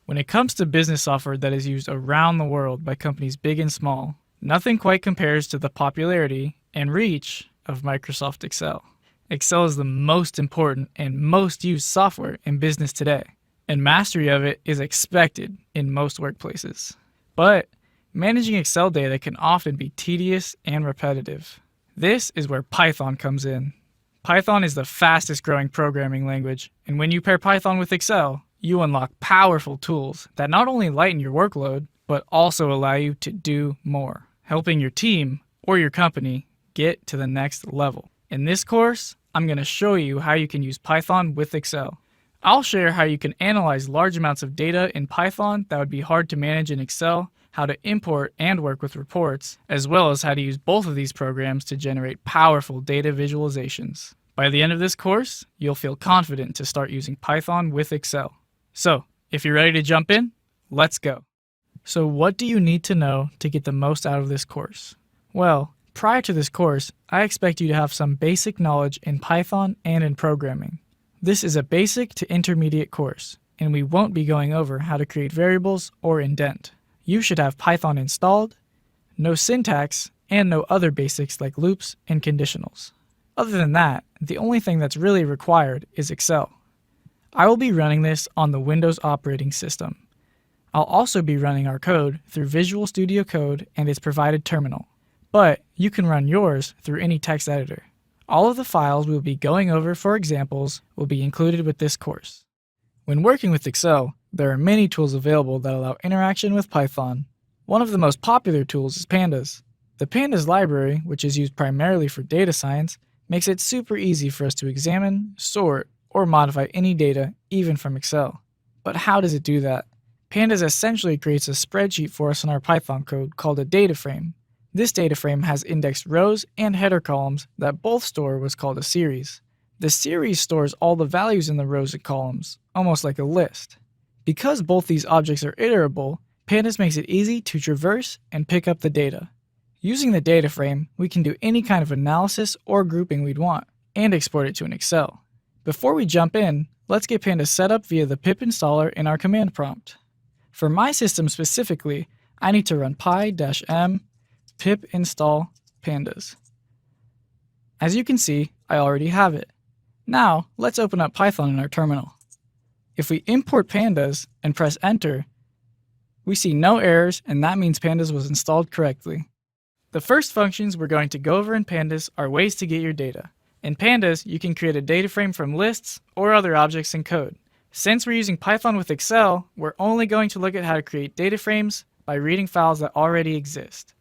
When it comes to business software that is used around the world by companies big and small, nothing quite compares to the popularity and reach of Microsoft Excel. Excel is the most important and most used software in business today, and mastery of it is expected in most workplaces. But managing Excel data can often be tedious and repetitive. This is where Python comes in. Python is the fastest growing programming language, and when you pair Python with Excel, you unlock powerful tools that not only lighten your workload, but also allow you to do more, helping your team or your company get to the next level. In this course, I'm going to show you how you can use Python with Excel. I'll share how you can analyze large amounts of data in Python that would be hard to manage in Excel, how to import and work with reports, as well as how to use both of these programs to generate powerful data visualizations. By the end of this course, you'll feel confident to start using Python with Excel. So, if you're ready to jump in, let's go. So what do you need to know to get the most out of this course? Well, prior to this course, I expect you to have some basic knowledge in Python and in programming. This is a basic to intermediate course, and we won't be going over how to create variables or indent. You should have Python installed, no syntax, and no other basics like loops and conditionals. Other than that, the only thing that's really required is Excel. I will be running this on the Windows operating system. I'll also be running our code through Visual Studio Code and its provided terminal, but you can run yours through any text editor. All of the files we'll be going over for examples will be included with this course. When working with Excel, there are many tools available that allow interaction with Python. One of the most popular tools is pandas. The pandas library, which is used primarily for data science, makes it super easy for us to examine, sort, or modify any data, even from Excel. But how does it do that? Pandas essentially creates a spreadsheet for us in our Python code called a data frame. This data frame has indexed rows and header columns that both store what's called a series. The series stores all the values in the rows and columns, almost like a list. Because both these objects are iterable, pandas makes it easy to traverse and pick up the data. Using the data frame, we can do any kind of analysis or grouping we'd want, and export it to an Excel. Before we jump in, let's get pandas set up via the pip installer in our command prompt. For my system specifically, I need to run py-m pip install pandas. As you can see, I already have it. Now, let's open up Python in our terminal. If we import pandas and press enter, we see no errors, and that means pandas was installed correctly. The first functions we're going to go over in pandas are ways to get your data. In pandas, you can create a data frame from lists or other objects in code. Since we're using Python with Excel, we're only going to look at how to create data frames by reading files that already exist.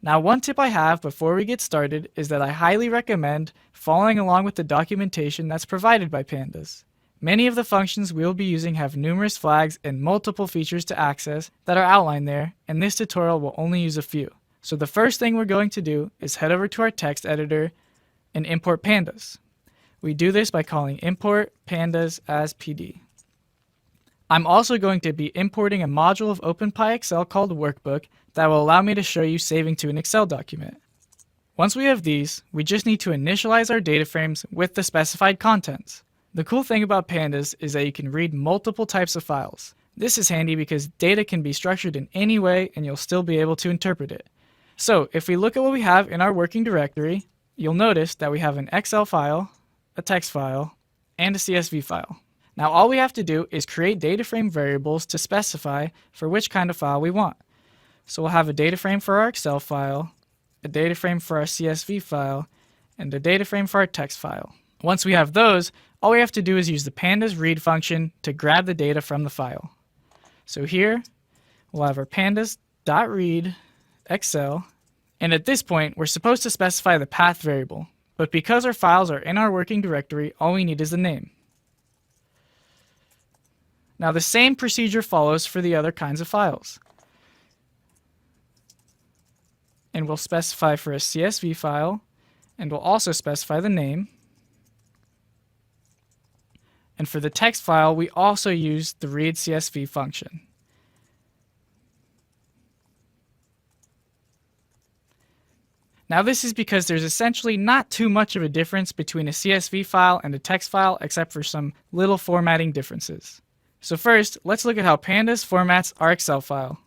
Now, one tip I have before we get started is that I highly recommend following along with the documentation that's provided by pandas. Many of the functions we'll be using have numerous flags and multiple features to access that are outlined there, and this tutorial will only use a few. So the first thing we're going to do is head over to our text editor and import pandas. We do this by calling import pandas as PD. I'm also going to be importing a module of openpyxl called workbook that will allow me to show you saving to an Excel document. Once we have these, we just need to initialize our data frames with the specified contents. The cool thing about pandas is that you can read multiple types of files. This is handy because data can be structured in any way and you'll still be able to interpret it. So if we look at what we have in our working directory, you'll notice that we have an Excel file, a text file, and a CSV file. Now all we have to do is create data frame variables to specify for which kind of file we want. So we'll have a data frame for our Excel file, a data frame for our CSV file, and a data frame for our text file. Once we have those, all we have to do is use the pandas read function to grab the data from the file. So here, we'll have our pandas.read Excel, and at this point, we're supposed to specify the path variable, but because our files are in our working directory, all we need is the name. Now the same procedure follows for the other kinds of files. And we'll specify for a CSV file, and we'll also specify the name. And for the text file, we also use the read CSV function. Now this is because there's essentially not too much of a difference between a CSV file and a text file except for some little formatting differences. So first, let's look at how pandas formats our Excel file.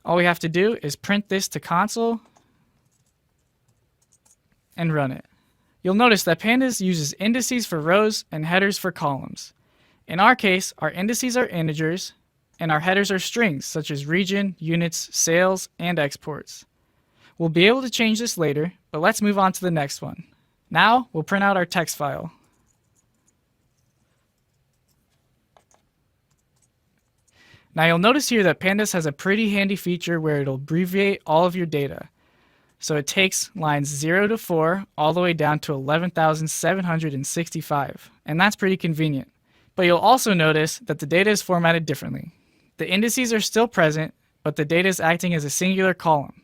All we have to do is print this to console and run it. You'll notice that pandas uses indices for rows and headers for columns. In our case, our indices are integers and our headers are strings such as region, units, sales, and exports. We'll be able to change this later, but let's move on to the next one. Now we'll print out our text file. Now you'll notice here that pandas has a pretty handy feature where it'll abbreviate all of your data. So it takes lines 0 to 4 all the way down to 11,765, and that's pretty convenient. But you'll also notice that the data is formatted differently. The indices are still present, but the data is acting as a singular column.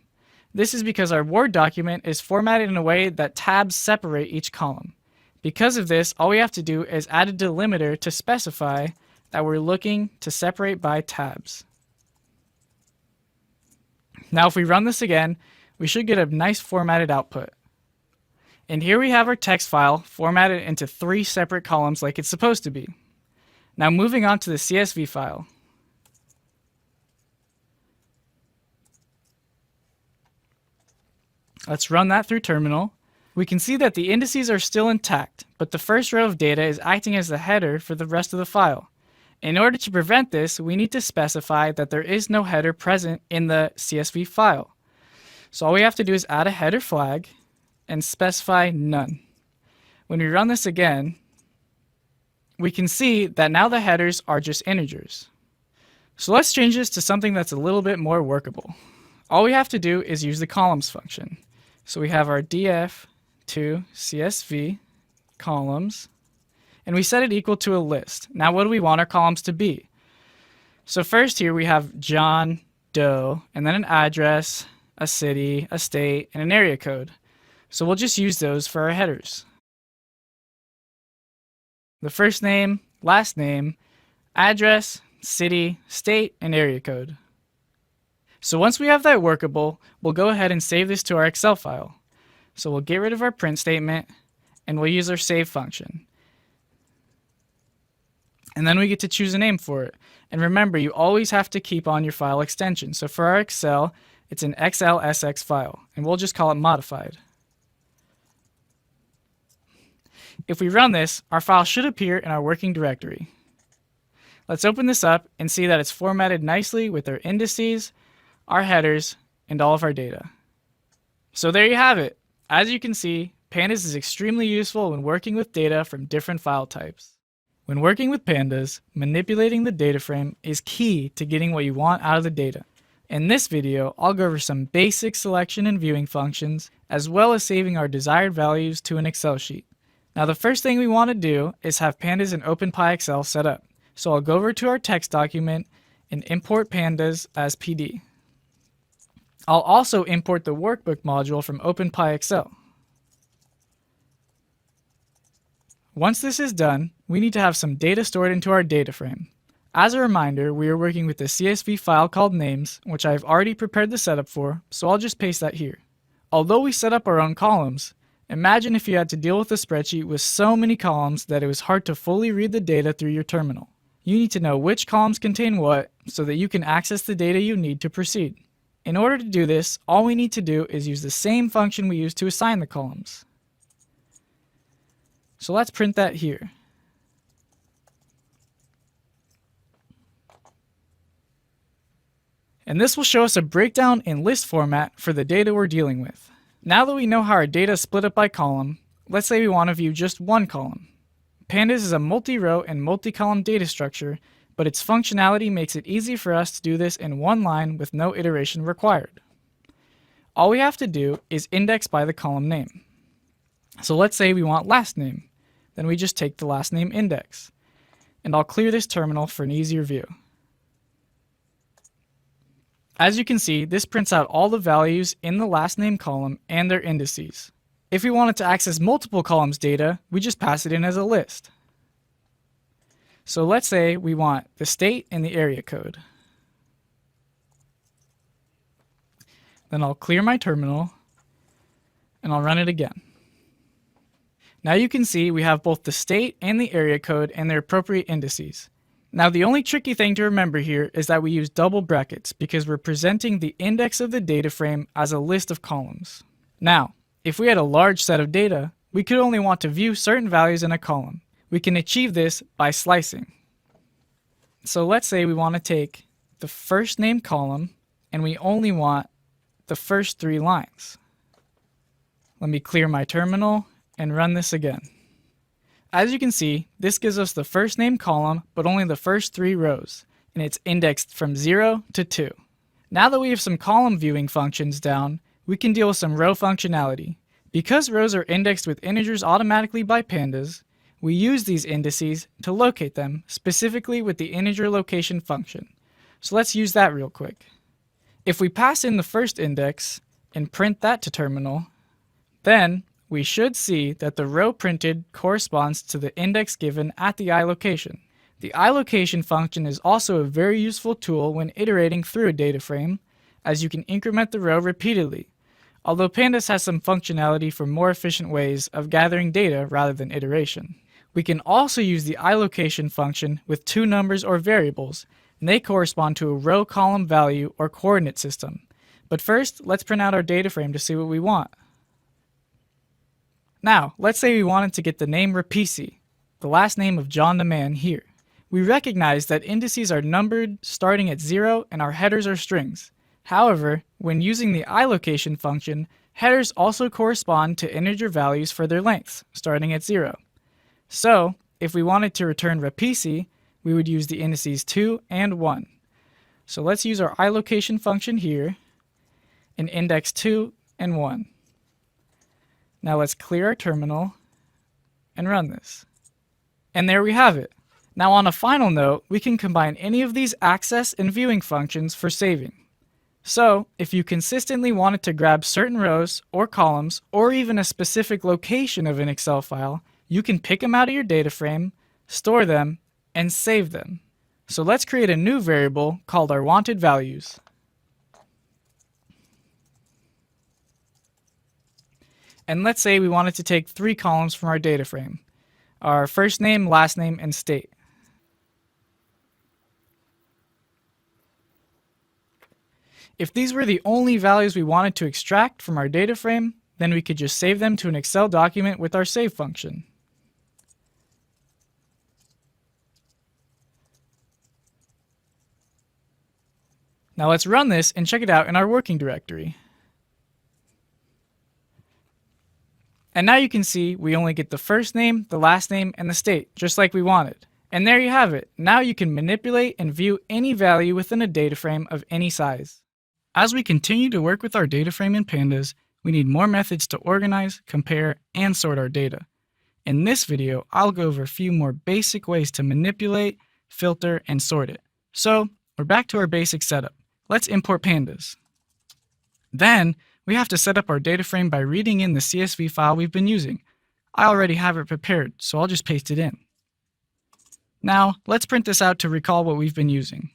This is because our Word document is formatted in a way that tabs separate each column. Because of this, all we have to do is add a delimiter to specify that we're looking to separate by tabs. Now if we run this again, we should get a nice formatted output. And here we have our text file formatted into 3 separate columns like it's supposed to be. Now moving on to the CSV file. Let's run that through terminal. We can see that the indices are still intact, but the first row of data is acting as the header for the rest of the file. In order to prevent this, we need to specify that there is no header present in the CSV file. So all we have to do is add a header flag and specify none. When we run this again, we can see that now the headers are just integers. So let's change this to something that's a little bit more workable. All we have to do is use the columns function. So we have our df to CSV columns, and we set it equal to a list. Now what do we want our columns to be? So first here we have John Doe, and then an address, a city, a state, and an area code. So we'll just use those for our headers. The first name, last name, address, city, state, and area code. So once we have that workable, we'll go ahead and save this to our Excel file. So we'll get rid of our print statement, and we'll use our save function. And then we get to choose a name for it. And remember, you always have to keep on your file extension. So for our Excel, it's an XLSX file, and we'll just call it modified. If we run this, our file should appear in our working directory. Let's open this up and see that it's formatted nicely with our indices, our headers, and all of our data. So there you have it. As you can see, pandas is extremely useful when working with data from different file types. When working with pandas, manipulating the data frame is key to getting what you want out of the data. In this video, I'll go over some basic selection and viewing functions, as well as saving our desired values to an Excel sheet. Now the first thing we want to do is have pandas and openpyxl set up. So I'll go over to our text document and import pandas as PD. I'll also import the workbook module from openpyxl. Once this is done, we need to have some data stored into our data frame. As a reminder, we are working with a CSV file called names, which I've already prepared the setup for, so I'll just paste that here. Although we set up our own columns, imagine if you had to deal with a spreadsheet with so many columns that it was hard to fully read the data through your terminal. You need to know which columns contain what so that you can access the data you need to proceed. In order to do this, all we need to do is use the same function we used to assign the columns. So let's print that here. And this will show us a breakdown in list format for the data we're dealing with. Now that we know how our data is split up by column, let's say we want to view just one column. Pandas is a multi-row and multi-column data structure, but its functionality makes it easy for us to do this in one line with no iteration required. All we have to do is index by the column name. So let's say we want last name. Then we just take the last name index. And I'll clear this terminal for an easier view. As you can see, this prints out all the values in the last name column and their indices. If we wanted to access multiple columns data, we just pass it in as a list. So let's say we want the state and the area code. Then I'll clear my terminal and I'll run it again. Now you can see we have both the state and the area code and their appropriate indices. Now the only tricky thing to remember here is that we use double brackets because we're presenting the index of the data frame as a list of columns. Now, if we had a large set of data, we could only want to view certain values in a column. We can achieve this by slicing. So let's say we want to take the first name column and we only want the first 3 lines. Let me clear my terminal and run this again. As you can see, this gives us the first name column, but only the first 3 rows, and it's indexed from 0 to 2. Now that we have some column viewing functions down, we can deal with some row functionality. Because rows are indexed with integers automatically by pandas, we use these indices to locate them, specifically with the integer location function. So let's use that real quick. If we pass in the first index and print that to terminal, then we should see that the row printed corresponds to the index given at the iLocation. The iLocation function is also a very useful tool when iterating through a data frame, as you can increment the row repeatedly, although Pandas has some functionality for more efficient ways of gathering data rather than iteration. We can also use the iLocation function with 2 numbers or variables, and they correspond to a row column value or coordinate system. But first, let's print out our data frame to see what we want. Now, let's say we wanted to get the name Rapisi, the last name of John the man here. We recognize that indices are numbered starting at 0 and our headers are strings. However, when using the iLocation function, headers also correspond to integer values for their lengths, starting at 0. So, if we wanted to return Rapisi, we would use the indices 2 and 1. So let's use our iLocation function here and index 2 and 1. Now let's clear our terminal and run this. And there we have it. Now on a final note, we can combine any of these access and viewing functions for saving. So if you consistently wanted to grab certain rows or columns or even a specific location of an Excel file, you can pick them out of your data frame, store them, and save them. So let's create a new variable called our wanted values. And let's say we wanted to take 3 columns from our data frame, our first name, last name, and state. If these were the only values we wanted to extract from our data frame, then we could just save them to an Excel document with our save function. Now let's run this and check it out in our working directory. And now you can see we only get the first name, the last name, and the state, just like we wanted. And there you have it. Now you can manipulate and view any value within a data frame of any size. As we continue to work with our data frame in Pandas, we need more methods to organize, compare, and sort our data. In this video, I'll go over a few more basic ways to manipulate, filter, and sort it. So, we're back to our basic setup. Let's import Pandas. Then, we have to set up our data frame by reading in the CSV file we've been using. I already have it prepared, so I'll just paste it in. Now, let's print this out to recall what we've been using.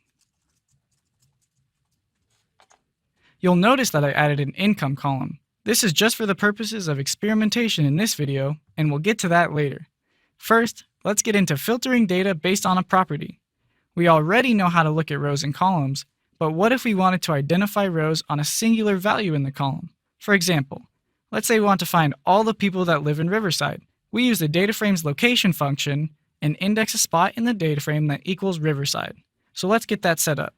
You'll notice that I added an income column. This is just for the purposes of experimentation in this video, and we'll get to that later. First, let's get into filtering data based on a property. We already know how to look at rows and columns, but what if we wanted to identify rows on a singular value in the column? For example, let's say we want to find all the people that live in Riverside. We use the data frame's location function and index a spot in the data frame that equals Riverside. So let's get that set up.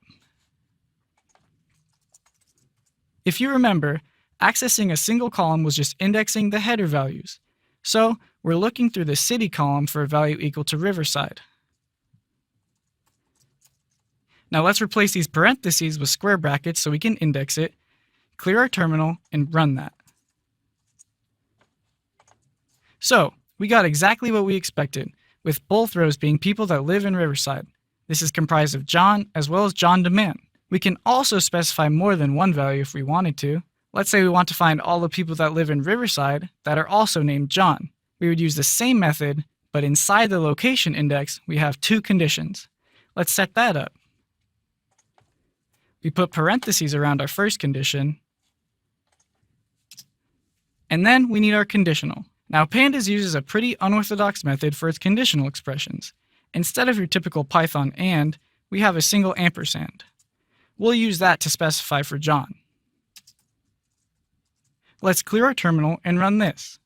If you remember, accessing a single column was just indexing the header values. So we're looking through the city column for a value equal to Riverside. Now let's replace these parentheses with square brackets so we can index it, clear our terminal, and run that. So we got exactly what we expected, with both rows being people that live in Riverside. This is comprised of John as well as John DeMann. We can also specify more than one value if we wanted to. Let's say we want to find all the people that live in Riverside that are also named John. We would use the same method, but inside the location index, we have 2 conditions. Let's set that up. We put parentheses around our first condition, and then we need our conditional. Now, pandas uses a pretty unorthodox method for its conditional expressions. Instead of your typical Python and, we have a single ampersand. We'll use that to specify for John. Let's clear our terminal and run this.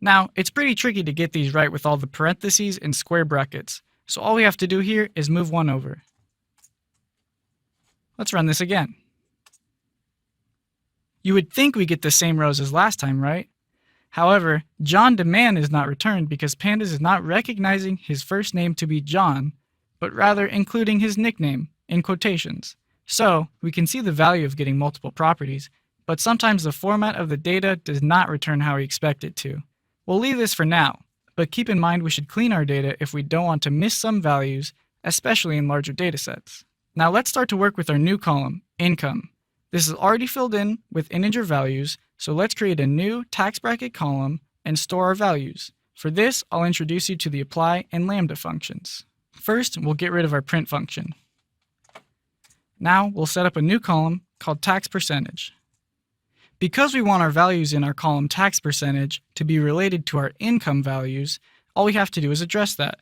Now, it's pretty tricky to get these right with all the parentheses and square brackets, so all we have to do here is move one over. Let's run this again. You would think we get the same rows as last time, right? However, John Demand is not returned because pandas is not recognizing his first name to be John, but rather including his nickname in quotations. So, we can see the value of getting multiple properties, but sometimes the format of the data does not return how we expect it to. We'll leave this for now, but keep in mind we should clean our data if we don't want to miss some values, especially in larger datasets. Now let's start to work with our new column, income. This is already filled in with integer values, so let's create a new tax bracket column and store our values. For this, I'll introduce you to the apply and lambda functions. First, we'll get rid of our print function. Now we'll set up a new column called tax percentage. Because we want our values in our column tax percentage to be related to our income values, all we have to do is address that.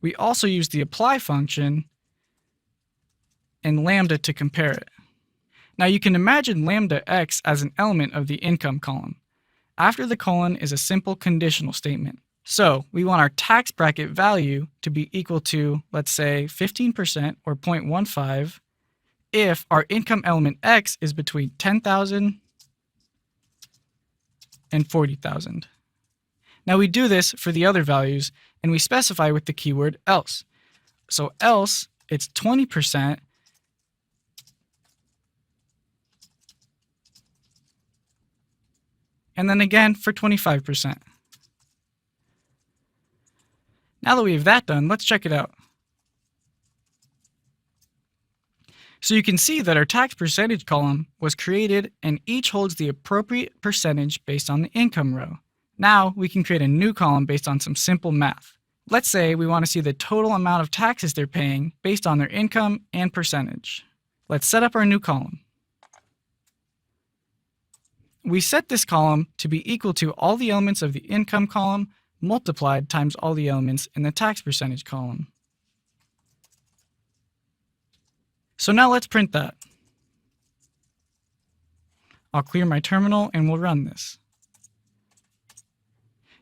We also use the apply function and lambda to compare it. Now you can imagine lambda x as an element of the income column. After the colon is a simple conditional statement. So we want our tax bracket value to be equal to, let's say, 15% or 0.15 if our income element x is between 10,000 and 40,000. Now we do this for the other values and we specify with the keyword else. So else, it's 20% and then again for 25%. Now that we have that done, let's check it out. So you can see that our tax percentage column was created and each holds the appropriate percentage based on the income row. Now we can create a new column based on some simple math. Let's say we want to see the total amount of taxes they're paying based on their income and percentage. Let's set up our new column. We set this column to be equal to all the elements of the income column multiplied times all the elements in the tax percentage column. So now let's print that. I'll clear my terminal and we'll run this.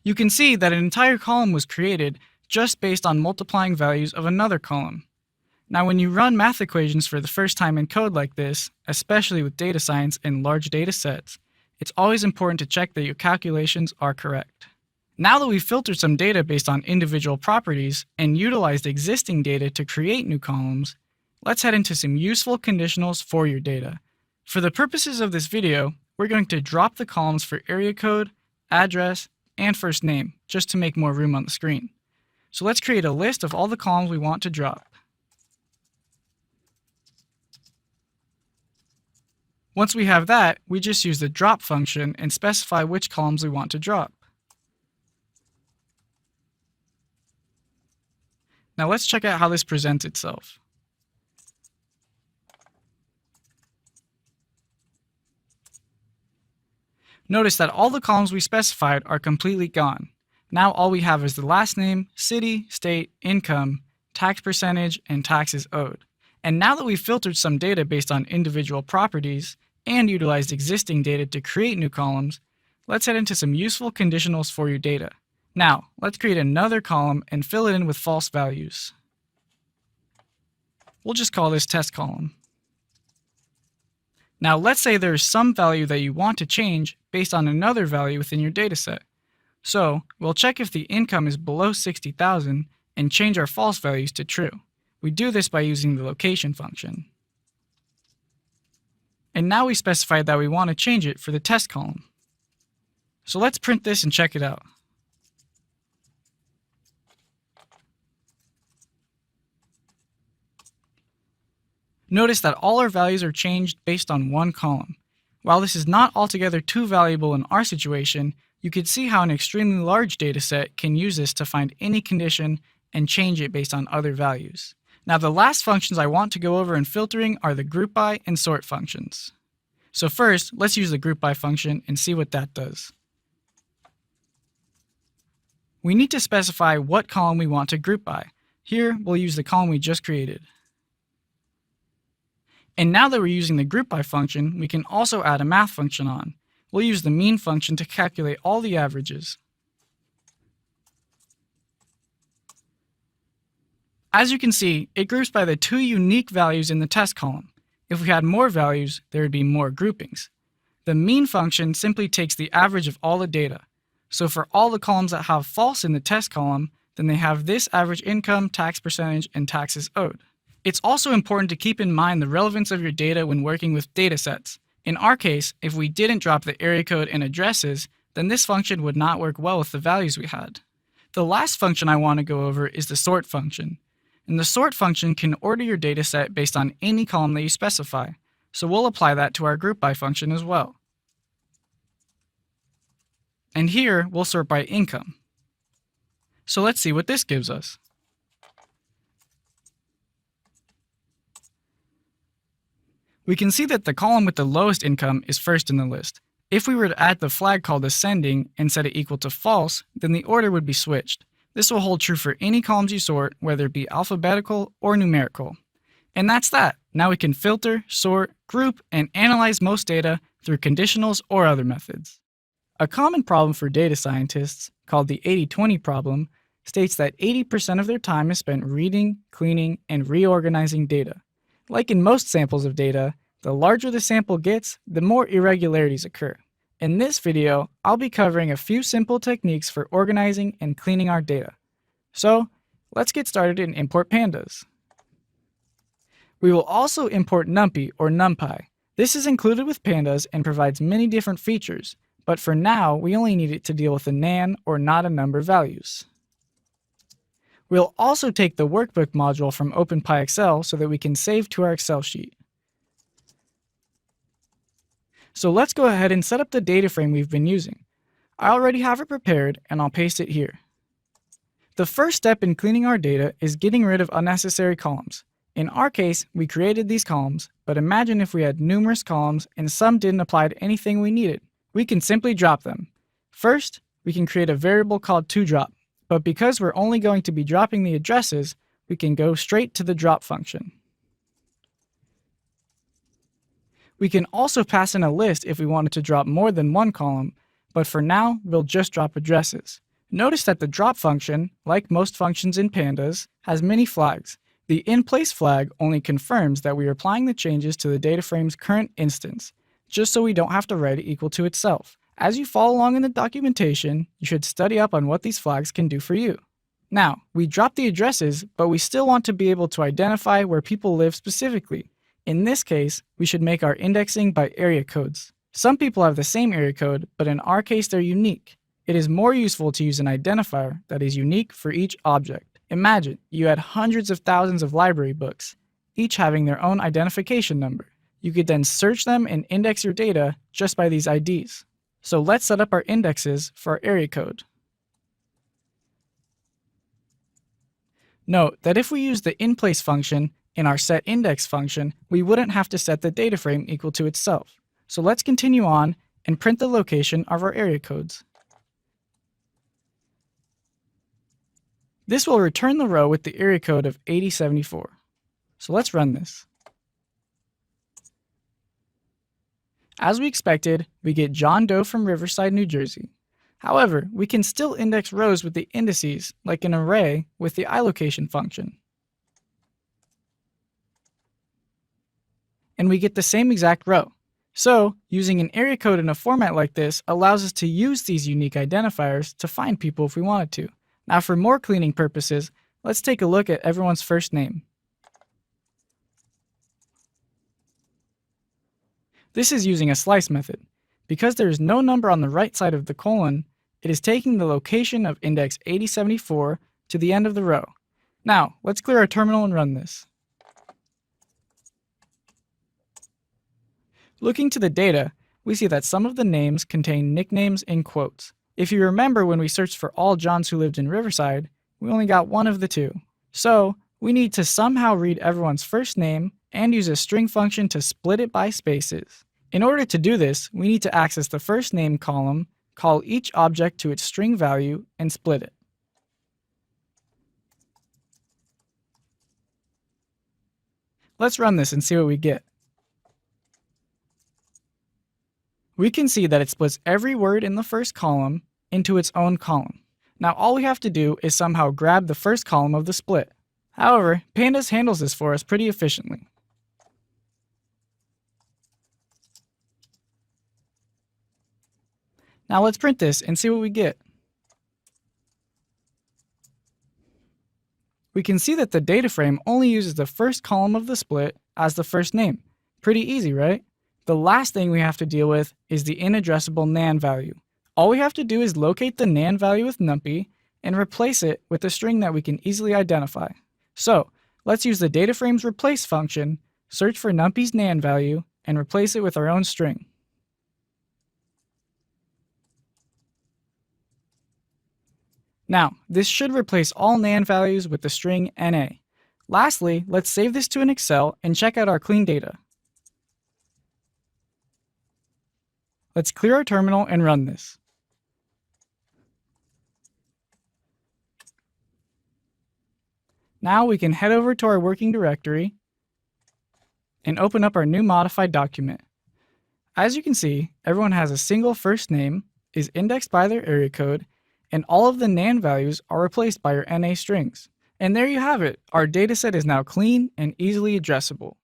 You can see that an entire column was created just based on multiplying values of another column. Now when you run math equations for the first time in code like this, especially with data science and large data sets, it's always important to check that your calculations are correct. Now that we've filtered some data based on individual properties and utilized existing data to create new columns, let's head into some useful conditionals for your data. For the purposes of this video, we're going to drop the columns for area code, address, and first name, just to make more room on the screen. So let's create a list of all the columns we want to drop. Once we have that, we just use the drop function and specify which columns we want to drop. Now let's check out how this presents itself. Notice that all the columns we specified are completely gone. Now all we have is the last name, city, state, income, tax percentage, and taxes owed. And now that we've filtered some data based on individual properties and utilized existing data to create new columns, let's head into some useful conditionals for your data. Now, let's create another column and fill it in with false values. We'll just call this test column. Now let's say there is some value that you want to change based on another value within your dataset. So we'll check if the income is below 60,000 and change our false values to true. We do this by using the location function. And now we specified that we want to change it for the test column. So let's print this and check it out. Notice that all our values are changed based on one column. While this is not altogether too valuable in our situation, you can see how an extremely large dataset can use this to find any condition and change it based on other values. Now the last functions I want to go over in filtering are the group by and sort functions. So first, let's use the groupBy function and see what that does. We need to specify what column we want to group by. Here, we'll use the column we just created. And now that we're using the groupBy function, we can also add a math function on. We'll use the mean function to calculate all the averages. As you can see, it groups by the 2 unique values in the test column. If we had more values, there would be more groupings. The mean function simply takes the average of all the data. So for all the columns that have false in the test column, then they have this average income, tax percentage, and taxes owed. It's also important to keep in mind the relevance of your data when working with data sets. In our case, if we didn't drop the area code and addresses, then this function would not work well with the values we had. The last function I want to go over is the sort function. And the sort function can order your data set based on any column that you specify. So we'll apply that to our groupBy function as well. And here, we'll sort by income. So let's see what this gives us. We can see that the column with the lowest income is first in the list. If we were to add the flag called ascending and set it equal to false, then the order would be switched. This will hold true for any columns you sort, whether it be alphabetical or numerical. And that's that. Now we can filter, sort, group, and analyze most data through conditionals or other methods. A common problem for data scientists, called the 80-20 problem, states that 80% of their time is spent reading, cleaning, and reorganizing data. Like in most samples of data, the larger the sample gets, the more irregularities occur. In this video, I'll be covering a few simple techniques for organizing and cleaning our data. So, let's get started and import pandas. We will also import numpy or numpy. This is included with pandas and provides many different features, but for now, we only need it to deal with the nan or not a number values. We'll also take the workbook module from openpyxl so that we can save to our Excel sheet. So let's go ahead and set up the data frame we've been using. I already have it prepared and I'll paste it here. The first step in cleaning our data is getting rid of unnecessary columns. In our case, we created these columns, but imagine if we had numerous columns and some didn't apply to anything we needed. We can simply drop them. First, we can create a variable called toDrop, but because we're only going to be dropping the addresses, we can go straight to the drop function. We can also pass in a list if we wanted to drop more than one column, but for now, we'll just drop addresses. Notice that the drop function, like most functions in pandas, has many flags. The in-place flag only confirms that we are applying the changes to the data frame's current instance, just so we don't have to write it equal to itself. As you follow along in the documentation, you should study up on what these flags can do for you. Now, we dropped the addresses, but we still want to be able to identify where people live specifically. In this case, we should make our indexing by area codes. Some people have the same area code, but in our case they're unique. It is more useful to use an identifier that is unique for each object. Imagine you had hundreds of thousands of library books, each having their own identification number. You could then search them and index your data just by these IDs. So let's set up our indexes for our area code. Note that if we use the inPlace function in our setIndex function, we wouldn't have to set the data frame equal to itself. So let's continue on and print the location of our area codes. This will return the row with the area code of 8074. So let's run this. As we expected, we get John Doe from Riverside, New Jersey. However, we can still index rows with the indices, like an array, with the iLocation function. And we get the same exact row. So, using an area code in a format like this allows us to use these unique identifiers to find people if we wanted to. Now for more cleaning purposes, let's take a look at everyone's first name. This is using a slice method. Because there is no number on the right side of the colon, it is taking the location of index 8074 to the end of the row. Now, let's clear our terminal and run this. Looking to the data, we see that some of the names contain nicknames in quotes. If you remember when we searched for all Johns who lived in Riverside, we only got one of the two. So, we need to somehow read everyone's first name and use a string function to split it by spaces. In order to do this, we need to access the first name column, call each object to its string value, and split it. Let's run this and see what we get. We can see that it splits every word in the first column into its own column. Now all we have to do is somehow grab the first column of the split. However, pandas handles this for us pretty efficiently. Now let's print this and see what we get. We can see that the data frame only uses the first column of the split as the first name. Pretty easy, right? The last thing we have to deal with is the inaddressable nan value. All we have to do is locate the nan value with numpy and replace it with a string that we can easily identify. So let's use the dataframe's replace function, search for numpy's nan value, and replace it with our own string. Now, this should replace all nan values with the string na. Lastly, let's save this to an Excel and check out our clean data. Let's clear our terminal and run this. Now we can head over to our working directory and open up our new modified document. As you can see, everyone has a single first name, is indexed by their area code, and all of the nan values are replaced by our na strings. And there you have it. Our dataset is now clean and easily addressable.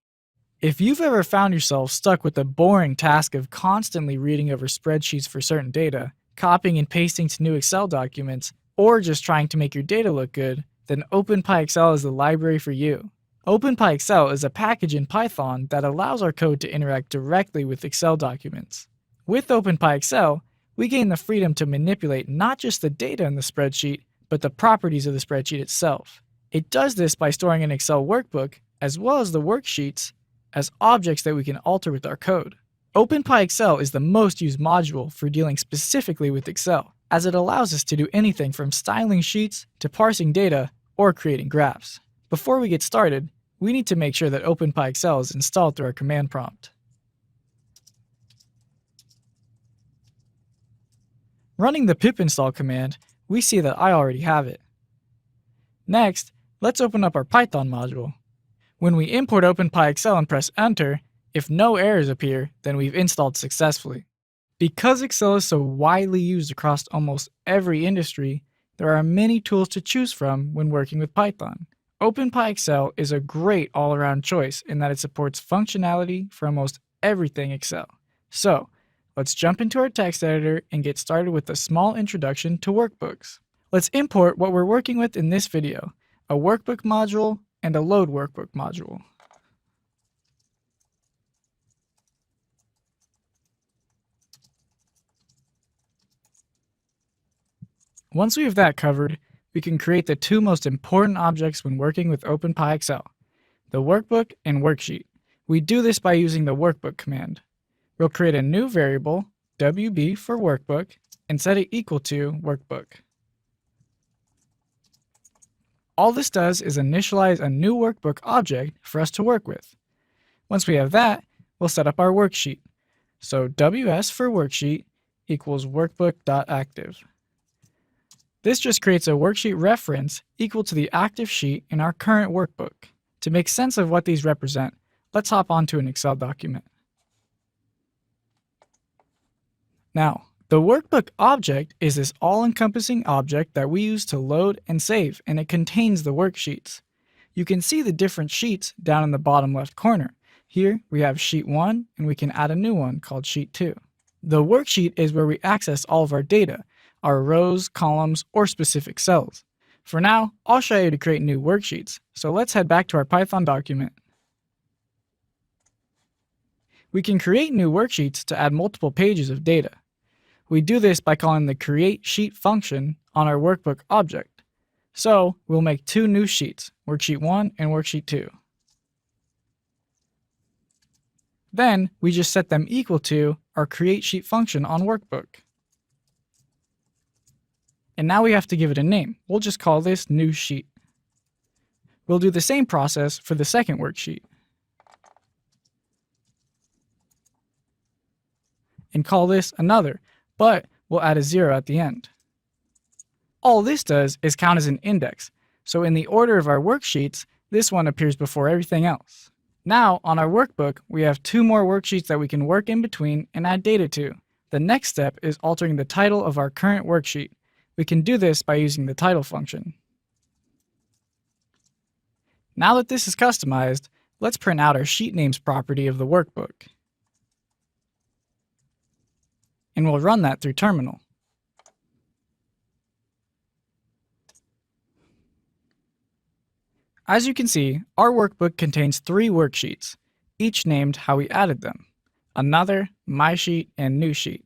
If you've ever found yourself stuck with the boring task of constantly reading over spreadsheets for certain data, copying and pasting to new Excel documents, or just trying to make your data look good, then openpyxl is the library for you. openpyxl is a package in Python that allows our code to interact directly with Excel documents. With openpyxl, we gain the freedom to manipulate not just the data in the spreadsheet, but the properties of the spreadsheet itself. It does this by storing an Excel workbook, as well as the worksheets, as objects that we can alter with our code. openpyxl is the most used module for dealing specifically with Excel, as it allows us to do anything from styling sheets to parsing data or creating graphs. Before we get started, we need to make sure that openpyxl is installed through our command prompt. Running the pip install command, we see that I already have it. Next, let's open up our Python module. When we import openpyxl and press enter, if no errors appear, then we've installed successfully. Because Excel is so widely used across almost every industry, there are many tools to choose from when working with Python. openpyxl is a great all-around choice in that it supports functionality for almost everything Excel. So, let's jump into our text editor and get started with a small introduction to workbooks. Let's import what we're working with in this video, a workbook module and a load workbook module. Once we have that covered, we can create the two most important objects when working with openpyxl, the workbook and worksheet. We do this by using the workbook command. We'll create a new variable, wb for workbook, and set it equal to workbook. All this does is initialize a new workbook object for us to work with. Once we have that, we'll set up our worksheet. So ws for worksheet equals workbook.active. This just creates a worksheet reference equal to the active sheet in our current workbook. To make sense of what these represent, let's hop onto an Excel document. Now, the workbook object is this all-encompassing object that we use to load and save, and it contains the worksheets. You can see the different sheets down in the bottom left corner. Here we have sheet 1, and we can add a new one called sheet 2. The worksheet is where we access all of our data, our rows, columns, or specific cells. For now, I'll show you to create new worksheets, so let's head back to our Python document. We can create new worksheets to add multiple pages of data. We do this by calling the createSheet function on our workbook object. So we'll make two new sheets, worksheet 1 and worksheet 2. Then we just set them equal to our createSheet function on workbook. And now we have to give it a name. We'll just call this new sheet. We'll do the same process for the second worksheet. and call this another, but we'll add a 0 at the end. All this does is count as an index, so in the order of our worksheets, this one appears before everything else. Now, on our workbook, we have 2 more worksheets that we can work in between and add data to. The next step is altering the title of our current worksheet. We can do this by using the title function. Now that this is customized, let's print out our sheet names property of the workbook. And we'll run that through terminal. As you can see, our workbook contains 3 worksheets, each named how we added them: Another, My Sheet, and New Sheet.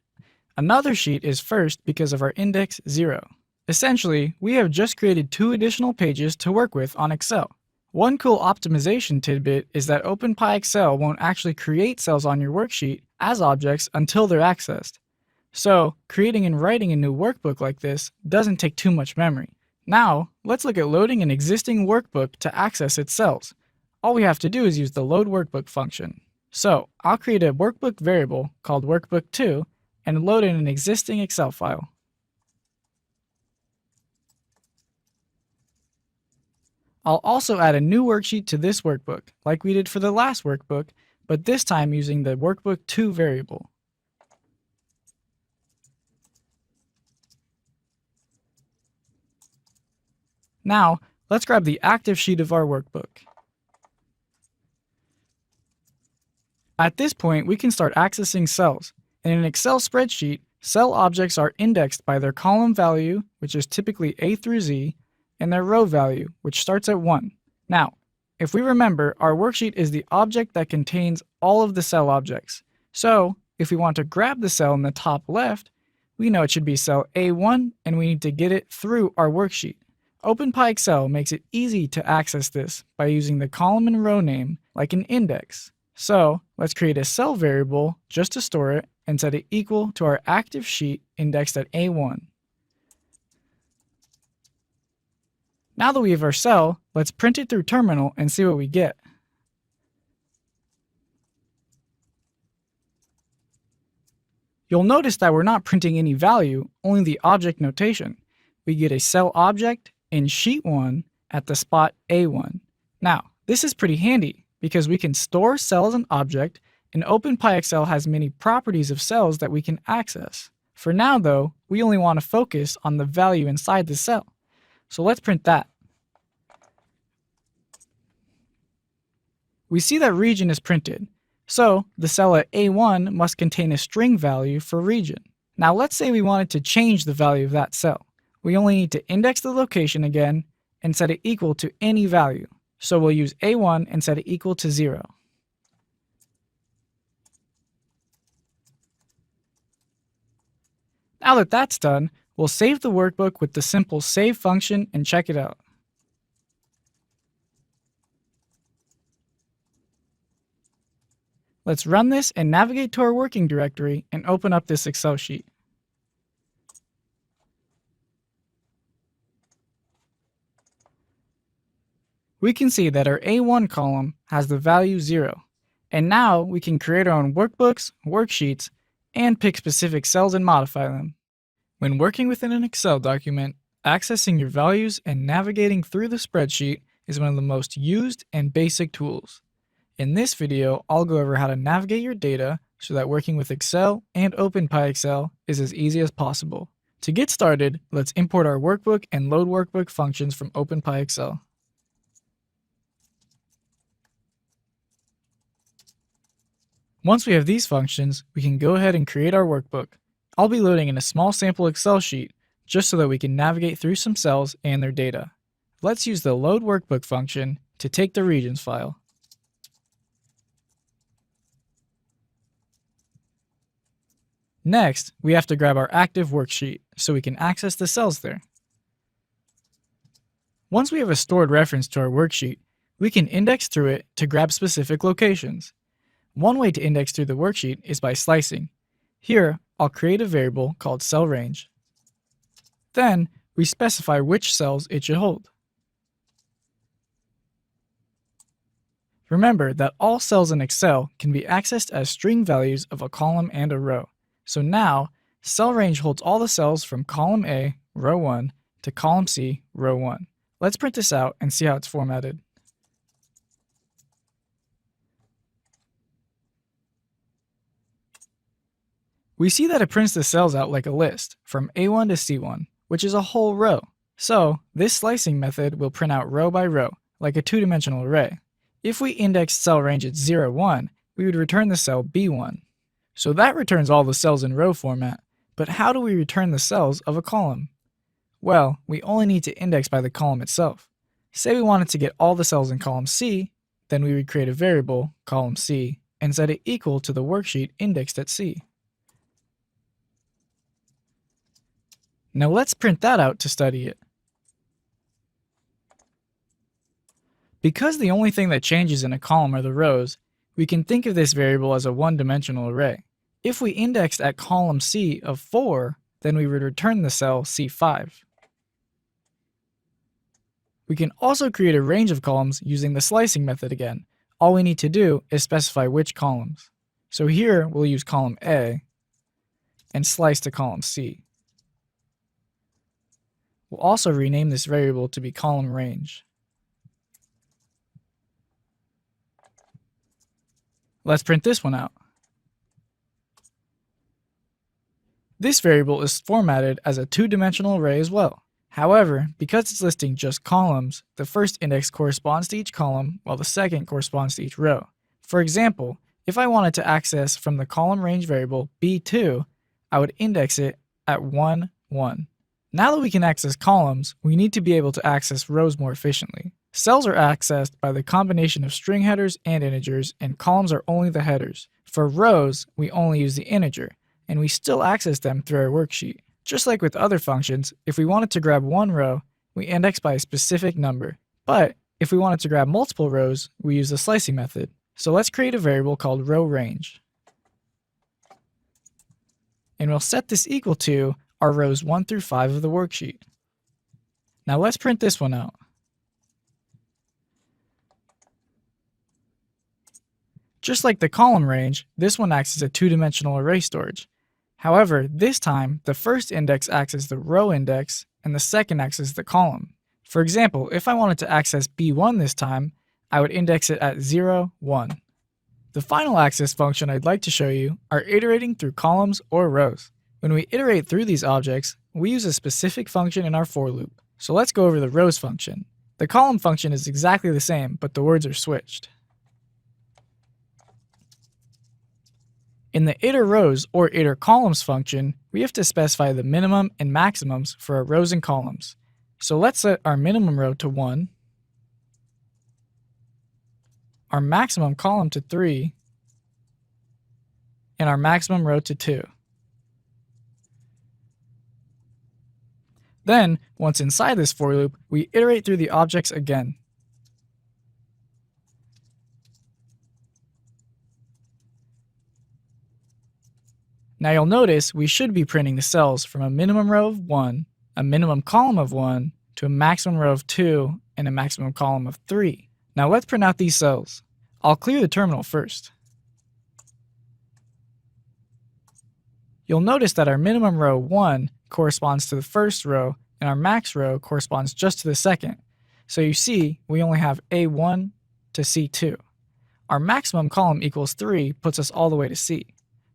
Another sheet is first because of our index 0. Essentially, we have just created 2 additional pages to work with on Excel. One cool optimization tidbit is that openpyxl won't actually create cells on your worksheet as objects until they're accessed. So, creating and writing a new workbook like this doesn't take too much memory. Now, let's look at loading an existing workbook to access its cells. All we have to do is use the load workbook function. So, I'll create a workbook variable called workbook2 and load in an existing Excel file. I'll also add a new worksheet to this workbook, like we did for the last workbook, but this time using the workbook2 variable. Now, let's grab the active sheet of our workbook. At this point, we can start accessing cells. In an Excel spreadsheet, cell objects are indexed by their column value, which is typically A through Z, and their row value, which starts at 1. Now, if we remember, our worksheet is the object that contains all of the cell objects. So, if we want to grab the cell in the top left, we know it should be cell A1, and we need to get it through our worksheet. openpyxl makes it easy to access this by using the column and row name like an index. So, let's create a cell variable just to store it and set it equal to our active sheet indexed at A1. Now that we have our cell, let's print it through terminal and see what we get. You'll notice that we're not printing any value, only the object notation. We get a cell object in sheet 1 at the spot A1. Now, this is pretty handy because we can store cells as an object, and openpyxl has many properties of cells that we can access. For now though, we only want to focus on the value inside the cell. So let's print that. We see that region is printed, so the cell at A1 must contain a string value for region. Now let's say we wanted to change the value of that cell. We only need to index the location again and set it equal to any value. So we'll use A1 and set it equal to 0. Now that that's done, we'll save the workbook with the simple save function and check it out. Let's run this and navigate to our working directory and open up this Excel sheet. We can see that our A1 column has the value 0, and now we can create our own workbooks, worksheets, and pick specific cells and modify them. When working within an Excel document, accessing your values and navigating through the spreadsheet is one of the most used and basic tools. In this video, I'll go over how to navigate your data so that working with Excel and openpyxl is as easy as possible. To get started, let's import our workbook and load workbook functions from openpyxl. Once we have these functions, we can go ahead and create our workbook. I'll be loading in a small sample Excel sheet just so that we can navigate through some cells and their data. Let's use the load workbook function to take the regions file. Next, we have to grab our active worksheet so we can access the cells there. Once we have a stored reference to our worksheet, we can index through it to grab specific locations. One way to index through the worksheet is by slicing. Here, I'll create a variable called cellRange. Then, we specify which cells it should hold. Remember that all cells in Excel can be accessed as string values of a column and a row. So now, cell range holds all the cells from column A, row 1, to column C, row 1. Let's print this out and see how it's formatted. We see that it prints the cells out like a list, from A1 to C1, which is a whole row. So, this slicing method will print out row by row, like a two-dimensional array. If we indexed cell range at 0, 1, we would return the cell B1. So that returns all the cells in row format, but how do we return the cells of a column? Well, we only need to index by the column itself. Say we wanted to get all the cells in column C, then we would create a variable, column C, and set it equal to the worksheet indexed at C. Now let's print that out to study it. Because the only thing that changes in a column are the rows, we can think of this variable as a one-dimensional array. If we indexed at column C of 4, then we would return the cell C5. We can also create a range of columns using the slicing method again. All we need to do is specify which columns. So here we'll use column A and slice to column C. We'll also rename this variable to be column range. Let's print this one out. This variable is formatted as a two-dimensional array as well. However, because it's listing just columns, the first index corresponds to each column while the second corresponds to each row. For example, if I wanted to access from the column range variable B2, I would index it at 1, 1. Now that we can access columns, we need to be able to access rows more efficiently. Cells are accessed by the combination of string headers and integers, and columns are only the headers. For rows, we only use the integer, and we still access them through our worksheet. Just like with other functions, if we wanted to grab one row, we index by a specific number. But if we wanted to grab multiple rows, we use the slicing method. So let's create a variable called row range. And we'll set this equal to our rows 1 through 5 of the worksheet. Now let's print this one out. Just like the column range, this one acts as a two-dimensional array storage. However, this time, the first index acts as the row index, and the second acts as the column. For example, if I wanted to access B1 this time, I would index it at 0, 1. The final access function I'd like to show you are iterating through columns or rows. When we iterate through these objects, we use a specific function in our for loop. So let's go over the rows function. The column function is exactly the same, but the words are switched. In the iterRows or iterColumns function, we have to specify the minimum and maximums for our rows and columns. So let's set our minimum row to 1, our maximum column to 3, and our maximum row to 2. Then, once inside this for loop, we iterate through the objects again. Now you'll notice we should be printing the cells from a minimum row of 1, a minimum column of 1, to a maximum row of 2, and a maximum column of 3. Now let's print out these cells. I'll clear the terminal first. You'll notice that our minimum row 1 corresponds to the first row, and our max row corresponds just to the second. So you see, we only have A1 to C2. Our maximum column equals 3 puts us all the way to C.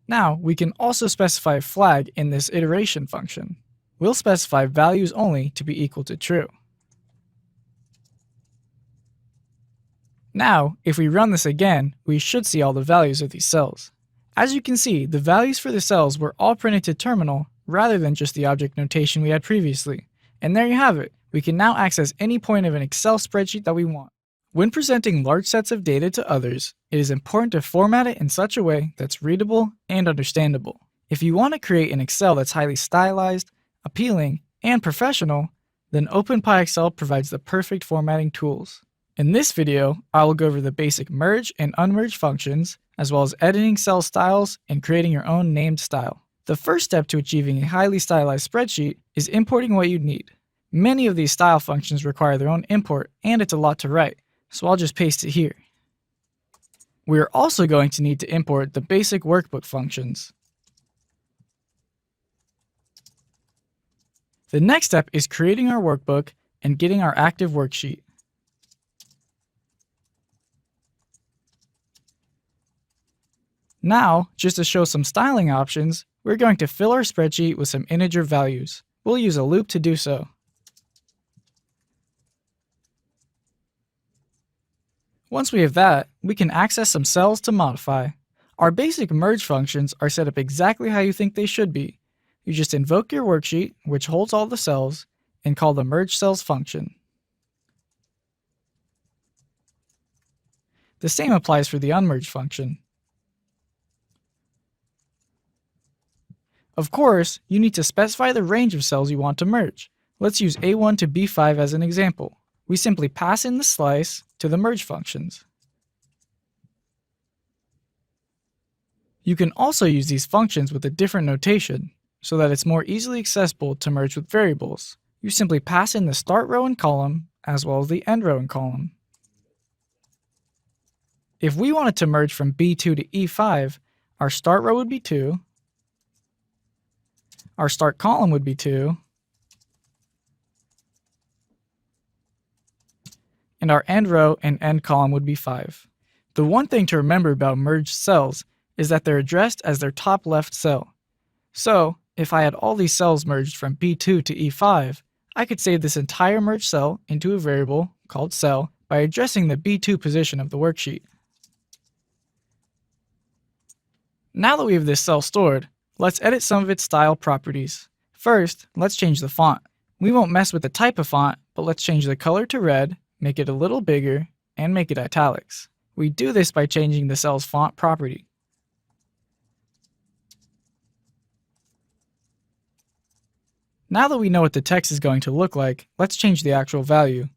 Now, we can also specify a flag in this iteration function. We'll specify values only to be equal to true. Now, if we run this again, we should see all the values of these cells. As you can see, the values for the cells were all printed to terminal rather than just the object notation we had previously. And there you have it. We can now access any point of an Excel spreadsheet that we want. When presenting large sets of data to others, it is important to format it in such a way that's readable and understandable. If you want to create an Excel that's highly stylized, appealing, and professional, then openpyxl provides the perfect formatting tools. In this video, I will go over the basic merge and unmerge functions, as well as editing cell styles and creating your own named style. The first step to achieving a highly stylized spreadsheet is importing what you need. Many of these style functions require their own import, and it's a lot to write, so I'll just paste it here. We are also going to need to import the basic workbook functions. The next step is creating our workbook and getting our active worksheet. Now, just to show some styling options, we're going to fill our spreadsheet with some integer values. We'll use a loop to do so. Once we have that, we can access some cells to modify. Our basic merge functions are set up exactly how you think they should be. You just invoke your worksheet, which holds all the cells, and call the merge cells function. The same applies for the unmerge function. Of course, you need to specify the range of cells you want to merge. Let's use A1 to B5 as an example. We simply pass in the slice to the merge functions. You can also use these functions with a different notation, so that it's more easily accessible to merge with variables. You simply pass in the start row and column, as well as the end row and column. If we wanted to merge from B2 to E5, our start row would be 2, our start column would be 2, and our end row and end column would be 5. The one thing to remember about merged cells is that they're addressed as their top left cell. So, if I had all these cells merged from B2 to E5, I could save this entire merged cell into a variable called cell by addressing the B2 position of the worksheet. Now that we have this cell stored, let's edit some of its style properties. First, let's change the font. We won't mess with the type of font, but let's change the color to red, make it a little bigger, and make it italics. We do this by changing the cell's font property. Now that we know what the text is going to look like, let's change the actual value.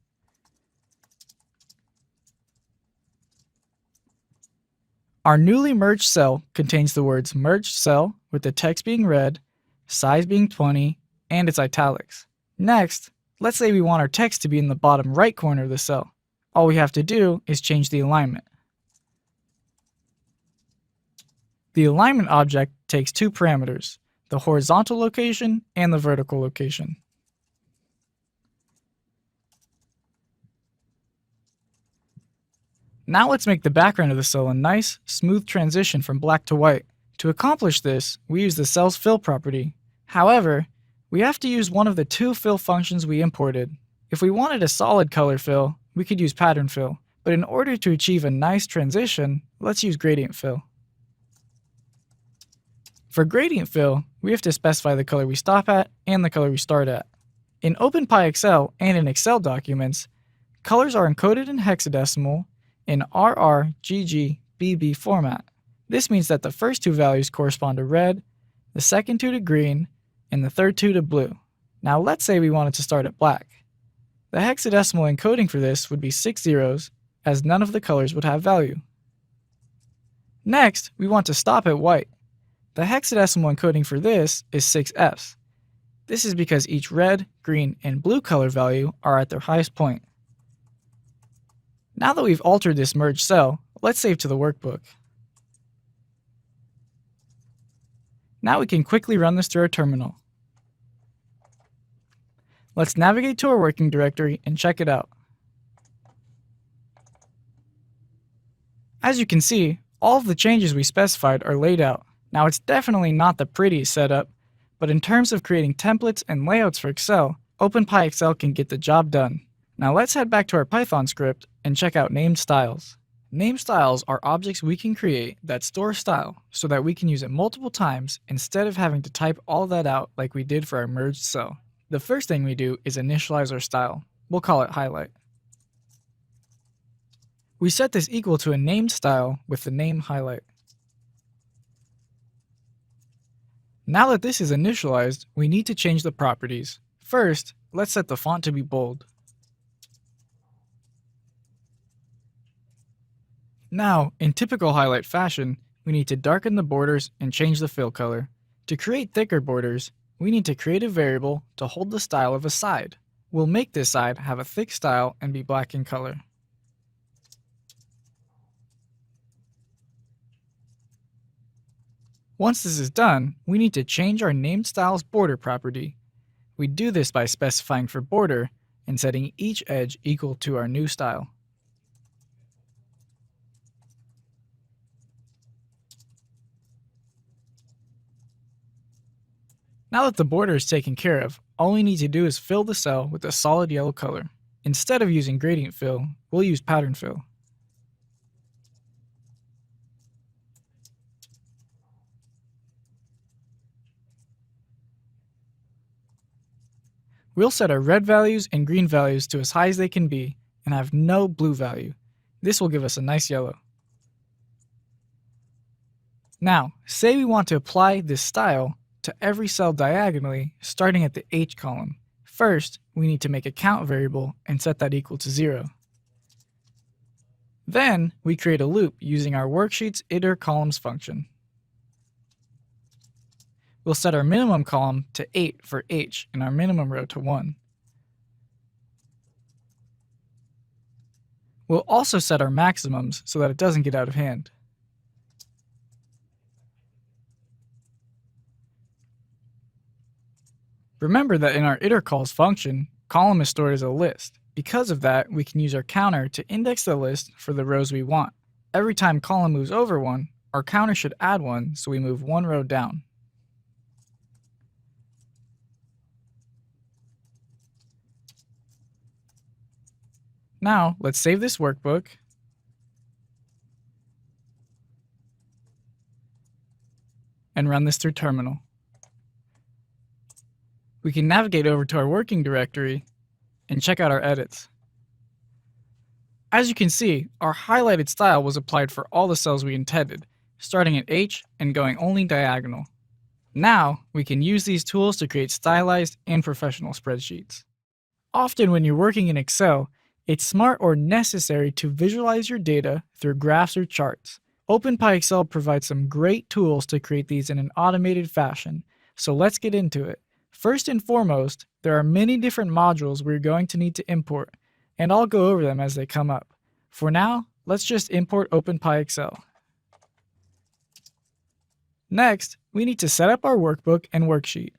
Our newly merged cell contains the words merged cell with the text being red, size being 20, and its italics. Next, let's say we want our text to be in the bottom right corner of the cell. All we have to do is change the alignment. The alignment object takes two parameters, the horizontal location and the vertical location. Now let's make the background of the cell a nice, smooth transition from black to white. To accomplish this, we use the cell's fill property. However, we have to use one of the two fill functions we imported. If we wanted a solid color fill, we could use pattern fill, but in order to achieve a nice transition, let's use gradient fill. For gradient fill, we have to specify the color we stop at and the color we start at. In openpyxl and in Excel documents, colors are encoded in hexadecimal in RRGGBB format. This means that the first two values correspond to red, the second two to green, and the third two to blue. Now let's say we wanted to start at black. The hexadecimal encoding for this would be 6 zeros, as none of the colors would have value. Next, we want to stop at white. The hexadecimal encoding for this is 6 Fs. This is because each red, green, and blue color value are at their highest point. Now that we've altered this merged cell, let's save to the workbook. Now we can quickly run this through our terminal. Let's navigate to our working directory and check it out. As you can see, all of the changes we specified are laid out. Now it's definitely not the prettiest setup, but in terms of creating templates and layouts for Excel, openpyxl can get the job done. Now let's head back to our Python script and check out named styles. Named styles are objects we can create that store style so that we can use it multiple times instead of having to type all that out like we did for our merged cell. The first thing we do is initialize our style. We'll call it highlight. We set this equal to a named style with the name highlight. Now that this is initialized, we need to change the properties. First, let's set the font to be bold. Now, in typical highlight fashion, we need to darken the borders and change the fill color. To create thicker borders, we need to create a variable to hold the style of a side. We'll make this side have a thick style and be black in color. Once this is done, we need to change our named style's border property. We do this by specifying for border and setting each edge equal to our new style. Now that the border is taken care of, all we need to do is fill the cell with a solid yellow color. Instead of using gradient fill, we'll use pattern fill. We'll set our red values and green values to as high as they can be and have no blue value. This will give us a nice yellow. Now, say we want to apply this style to every cell diagonally, starting at the H column. First, we need to make a count variable and set that equal to 0. Then, we create a loop using our worksheet's iter_columns function. We'll set our minimum column to 8 for H and our minimum row to 1. We'll also set our maximums so that it doesn't get out of hand. Remember that in our iter_calls function, column is stored as a list. Because of that, we can use our counter to index the list for the rows we want. Every time column moves over 1, our counter should add 1, so we move 1 row down. Now, let's save this workbook and run this through terminal. We can navigate over to our working directory and check out our edits. As you can see, our highlighted style was applied for all the cells we intended, starting at H and going only diagonal. Now, we can use these tools to create stylized and professional spreadsheets. Often when you're working in Excel, it's smart or necessary to visualize your data through graphs or charts. openpyxl provides some great tools to create these in an automated fashion, so let's get into it. First and foremost, there are many different modules we're going to need to import, and I'll go over them as they come up. For now, let's just import openpyxl. Next, we need to set up our workbook and worksheet.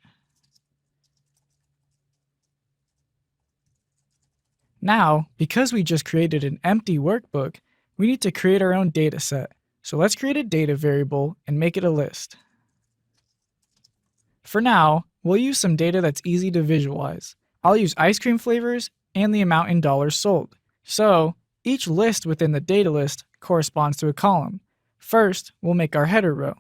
Now, because we just created an empty workbook, we need to create our own data set. So let's create a data variable and make it a list. For now, we'll use some data that's easy to visualize. I'll use ice cream flavors and the amount in dollars sold. So, each list within the data list corresponds to a column. First, we'll make our header row.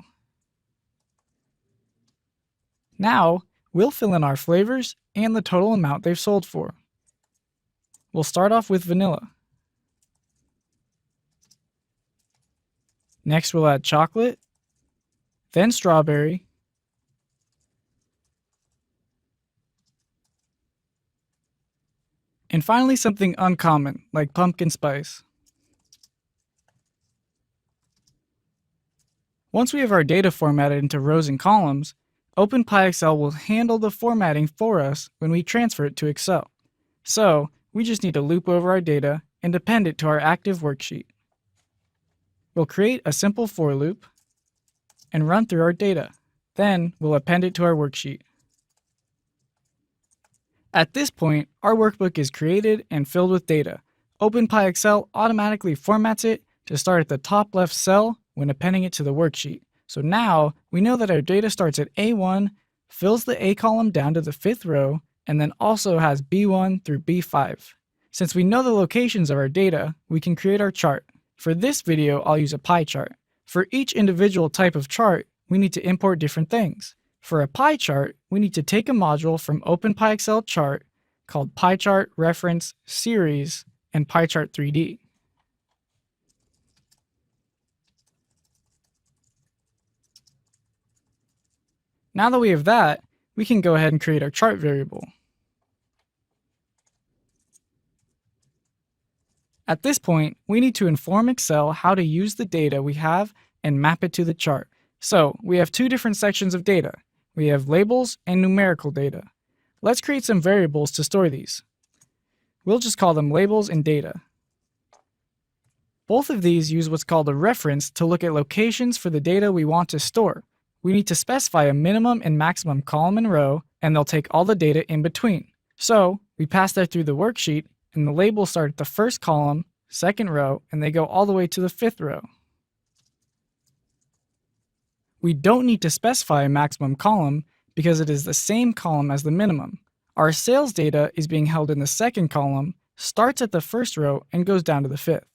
Now, we'll fill in our flavors and the total amount they've sold for. We'll start off with vanilla. Next, we'll add chocolate, then strawberry, and finally something uncommon, like pumpkin spice. Once we have our data formatted into rows and columns, openpyxl will handle the formatting for us when we transfer it to Excel. So, we just need to loop over our data and append it to our active worksheet. We'll create a simple for loop and run through our data. Then, we'll append it to our worksheet. At this point, our workbook is created and filled with data. openpyxl automatically formats it to start at the top left cell when appending it to the worksheet. So now, we know that our data starts at A1, fills the A column down to the 5th row, and then also has B1 through B5. Since we know the locations of our data, we can create our chart. For this video, I'll use a pie chart. For each individual type of chart, we need to import different things. For a pie chart, we need to take a module from openpyxl chart called pie chart reference series and pie chart 3D. Now that we have that, we can go ahead and create our chart variable. At this point, we need to inform Excel how to use the data we have and map it to the chart. So, we have two different sections of data. We have labels and numerical data. Let's create some variables to store these. We'll just call them labels and data. Both of these use what's called a reference to look at locations for the data we want to store. we need to specify a minimum and maximum column and row, and they'll take all the data in between. So we pass that through the worksheet, and the labels start at the first column, second row, and they go all the way to the fifth row. We don't need to specify a maximum column because it is the same column as the minimum. Our sales data is being held in the second column, starts at the first row, and goes down to the fifth.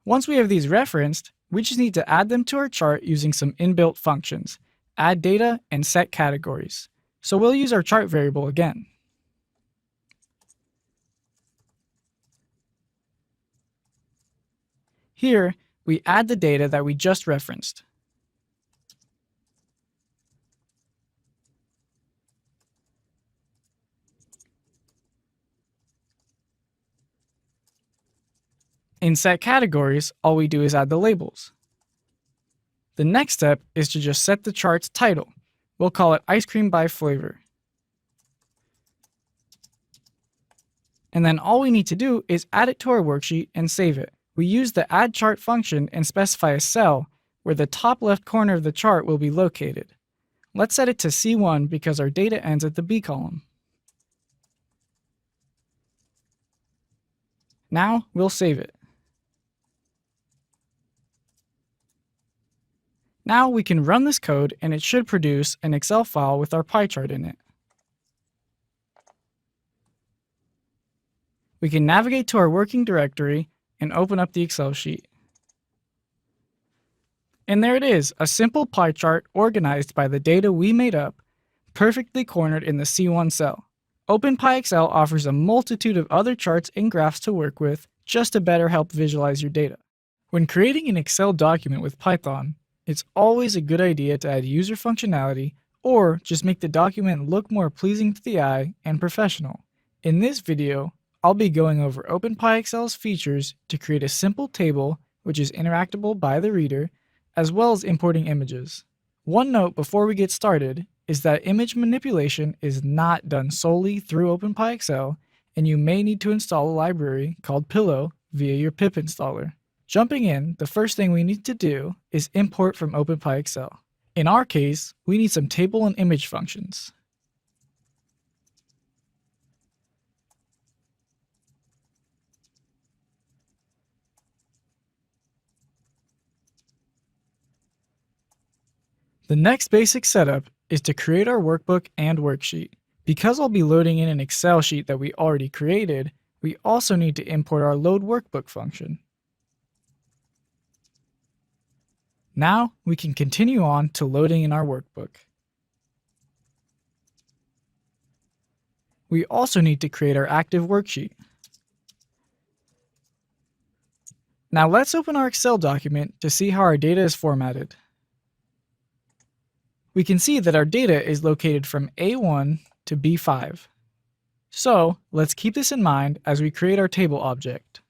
Once we have these referenced, we just need to add them to our chart using some inbuilt functions, add data, and set categories. So we'll use our chart variable again. Here, we add the data that we just referenced. In set categories, all we do is add the labels. The next step is to just set the chart's title. We'll call it ice cream by flavor. And then all we need to do is add it to our worksheet and save it. We use the add chart function and specify a cell where the top left corner of the chart will be located. Let's set it to C1 because our data ends at the B column. Now we'll save it. Now we can run this code and it should produce an Excel file with our pie chart in it. We can navigate to our working directory and open up the Excel sheet. And there it is, a simple pie chart organized by the data we made up, perfectly cornered in the C1 cell. openpyxl offers a multitude of other charts and graphs to work with just to better help visualize your data. When creating an Excel document with Python, it's always a good idea to add user functionality or just make the document look more pleasing to the eye and professional. In this video, I'll be going over openpyxl's features to create a simple table which is interactable by the reader, as well as importing images. One note before we get started is that image manipulation is not done solely through openpyxl, and you may need to install a library called Pillow via your pip installer. Jumping in, the first thing we need to do is import from openpyxl. In our case, we need some table and image functions. The next basic setup is to create our workbook and worksheet. Because I'll be loading in an Excel sheet that we already created, we also need to import our load workbook function. Now we can continue on to loading in our workbook. We also need to create our active worksheet. Now let's open our Excel document to see how our data is formatted. We can see that our data is located from A1 to B5. So let's keep this in mind as we create our table object.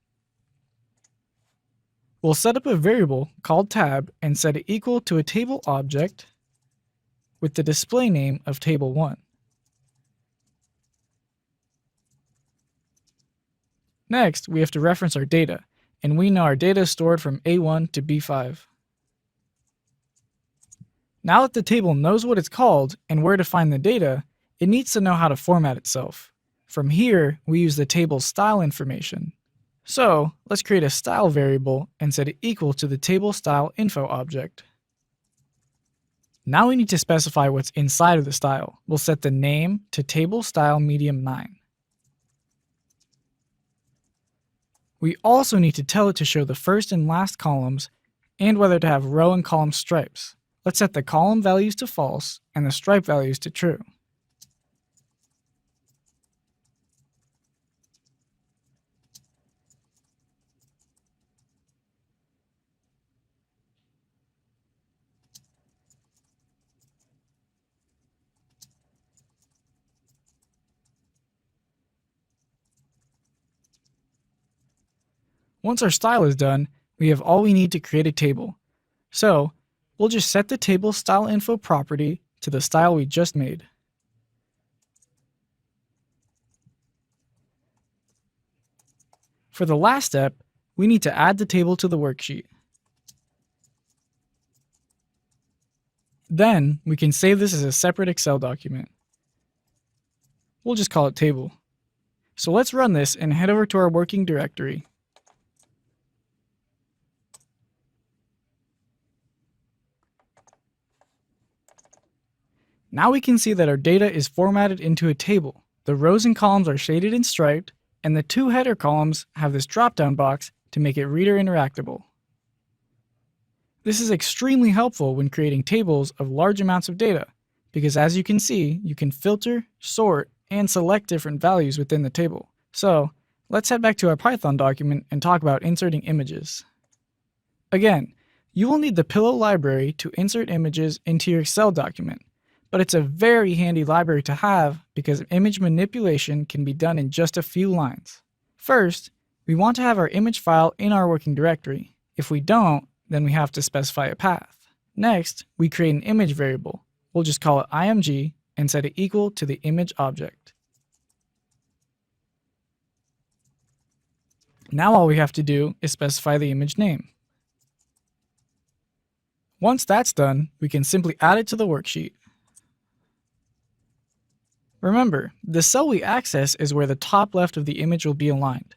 We'll set up a variable called tab and set it equal to a table object with the display name of table1. Next, we have to reference our data, and we know our data is stored from A1 to B5. Now that the table knows what it's called and where to find the data, it needs to know how to format itself. From here, we use the table's style information. So let's create a style variable and set it equal to the table style info object. Now we need to specify what's inside of the style. We'll set the name to table style medium 9. We also need to tell it to show the first and last columns and whether to have row and column stripes. Let's set the column values to false and the stripe values to true. Once our style is done, we have all we need to create a table. So we'll just set the table style info property to the style we just made. For the last step, we need to add the table to the worksheet. Then we can save this as a separate Excel document. We'll just call it table. So let's run this and head over to our working directory. Now we can see that our data is formatted into a table. The rows and columns are shaded and striped, and the two header columns have this drop-down box to make it reader interactable. This is extremely helpful when creating tables of large amounts of data, because as you can see, you can filter, sort, and select different values within the table. So let's head back to our Python document and talk about inserting images. Again, you will need the Pillow library to insert images into your Excel document, but it's a very handy library to have because image manipulation can be done in just a few lines. First, we want to have our image file in our working directory. If we don't, then we have to specify a path. Next, we create an image variable. We'll just call it img and set it equal to the image object. Now all we have to do is specify the image name. Once that's done, we can simply add it to the worksheet. Remember, the cell we access is where the top left of the image will be aligned.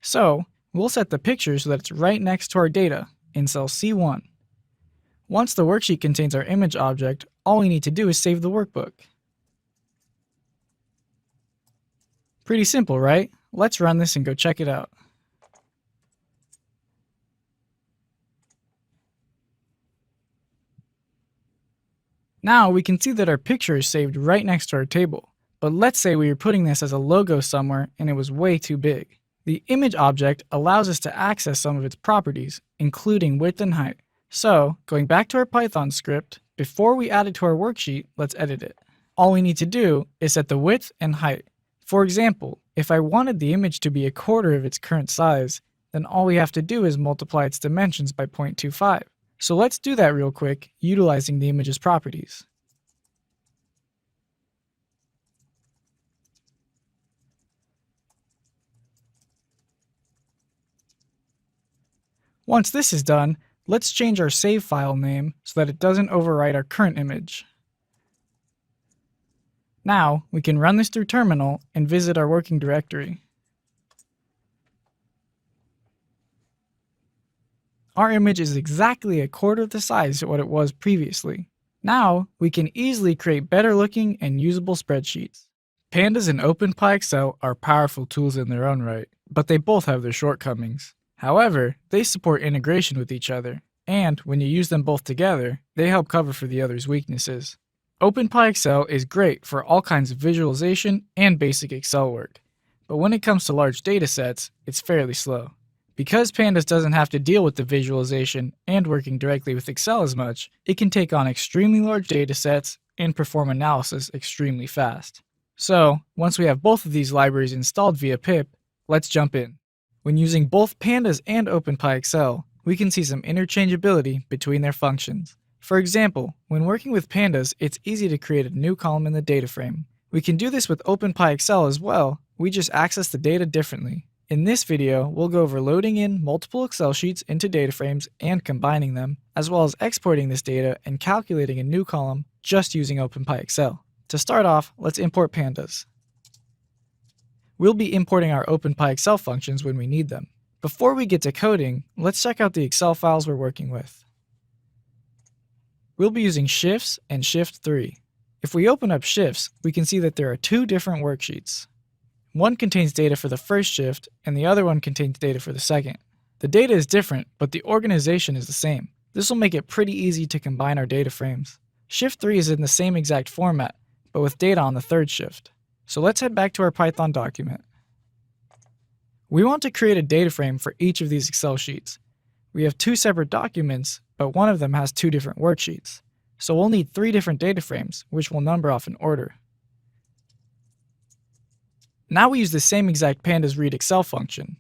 So we'll set the picture so that it's right next to our data in cell C1. Once the worksheet contains our image object, all we need to do is save the workbook. Pretty simple, right? Let's run this and go check it out. Now we can see that our picture is saved right next to our table. But let's say we were putting this as a logo somewhere and it was way too big. The image object allows us to access some of its properties, including width and height. So, going back to our Python script, before we add it to our worksheet, let's edit it. All we need to do is set the width and height. For example, if I wanted the image to be a quarter of its current size, then all we have to do is multiply its dimensions by 0.25. So let's do that real quick, utilizing the image's properties. Once this is done, let's change our save file name so that it doesn't overwrite our current image. Now, we can run this through terminal and visit our working directory. Our image is exactly a quarter of the size of what it was previously. Now, we can easily create better looking and usable spreadsheets. Pandas and openpyxl are powerful tools in their own right, but they both have their shortcomings. However, they support integration with each other, and when you use them both together, they help cover for the other's weaknesses. openpyxl is great for all kinds of visualization and basic Excel work, but when it comes to large datasets, it's fairly slow. Because Pandas doesn't have to deal with the visualization and working directly with Excel as much, it can take on extremely large datasets and perform analysis extremely fast. So, once we have both of these libraries installed via pip, let's jump in. When using both Pandas and openpyxl, we can see some interchangeability between their functions. For example, when working with Pandas, it's easy to create a new column in the data frame. We can do this with openpyxl as well, we just access the data differently. In this video, we'll go over loading in multiple Excel sheets into data frames and combining them, as well as exporting this data and calculating a new column just using openpyxl. To start off, let's import Pandas. We'll be importing our openpyxl functions when we need them. Before we get to coding, let's check out the Excel files we're working with. We'll be using shifts and shift 3. If we open up shifts, we can see that there are two different worksheets. One contains data for the first shift, and the other one contains data for the second. The data is different, but the organization is the same. This will make it pretty easy to combine our data frames. Shift 3 is in the same exact format, but with data on the third shift. So let's head back to our Python document. We want to create a data frame for each of these Excel sheets. We have two separate documents, but one of them has two different worksheets. So we'll need 3 different data frames, which we'll number off in order. Now we use the same exact pandas read Excel function.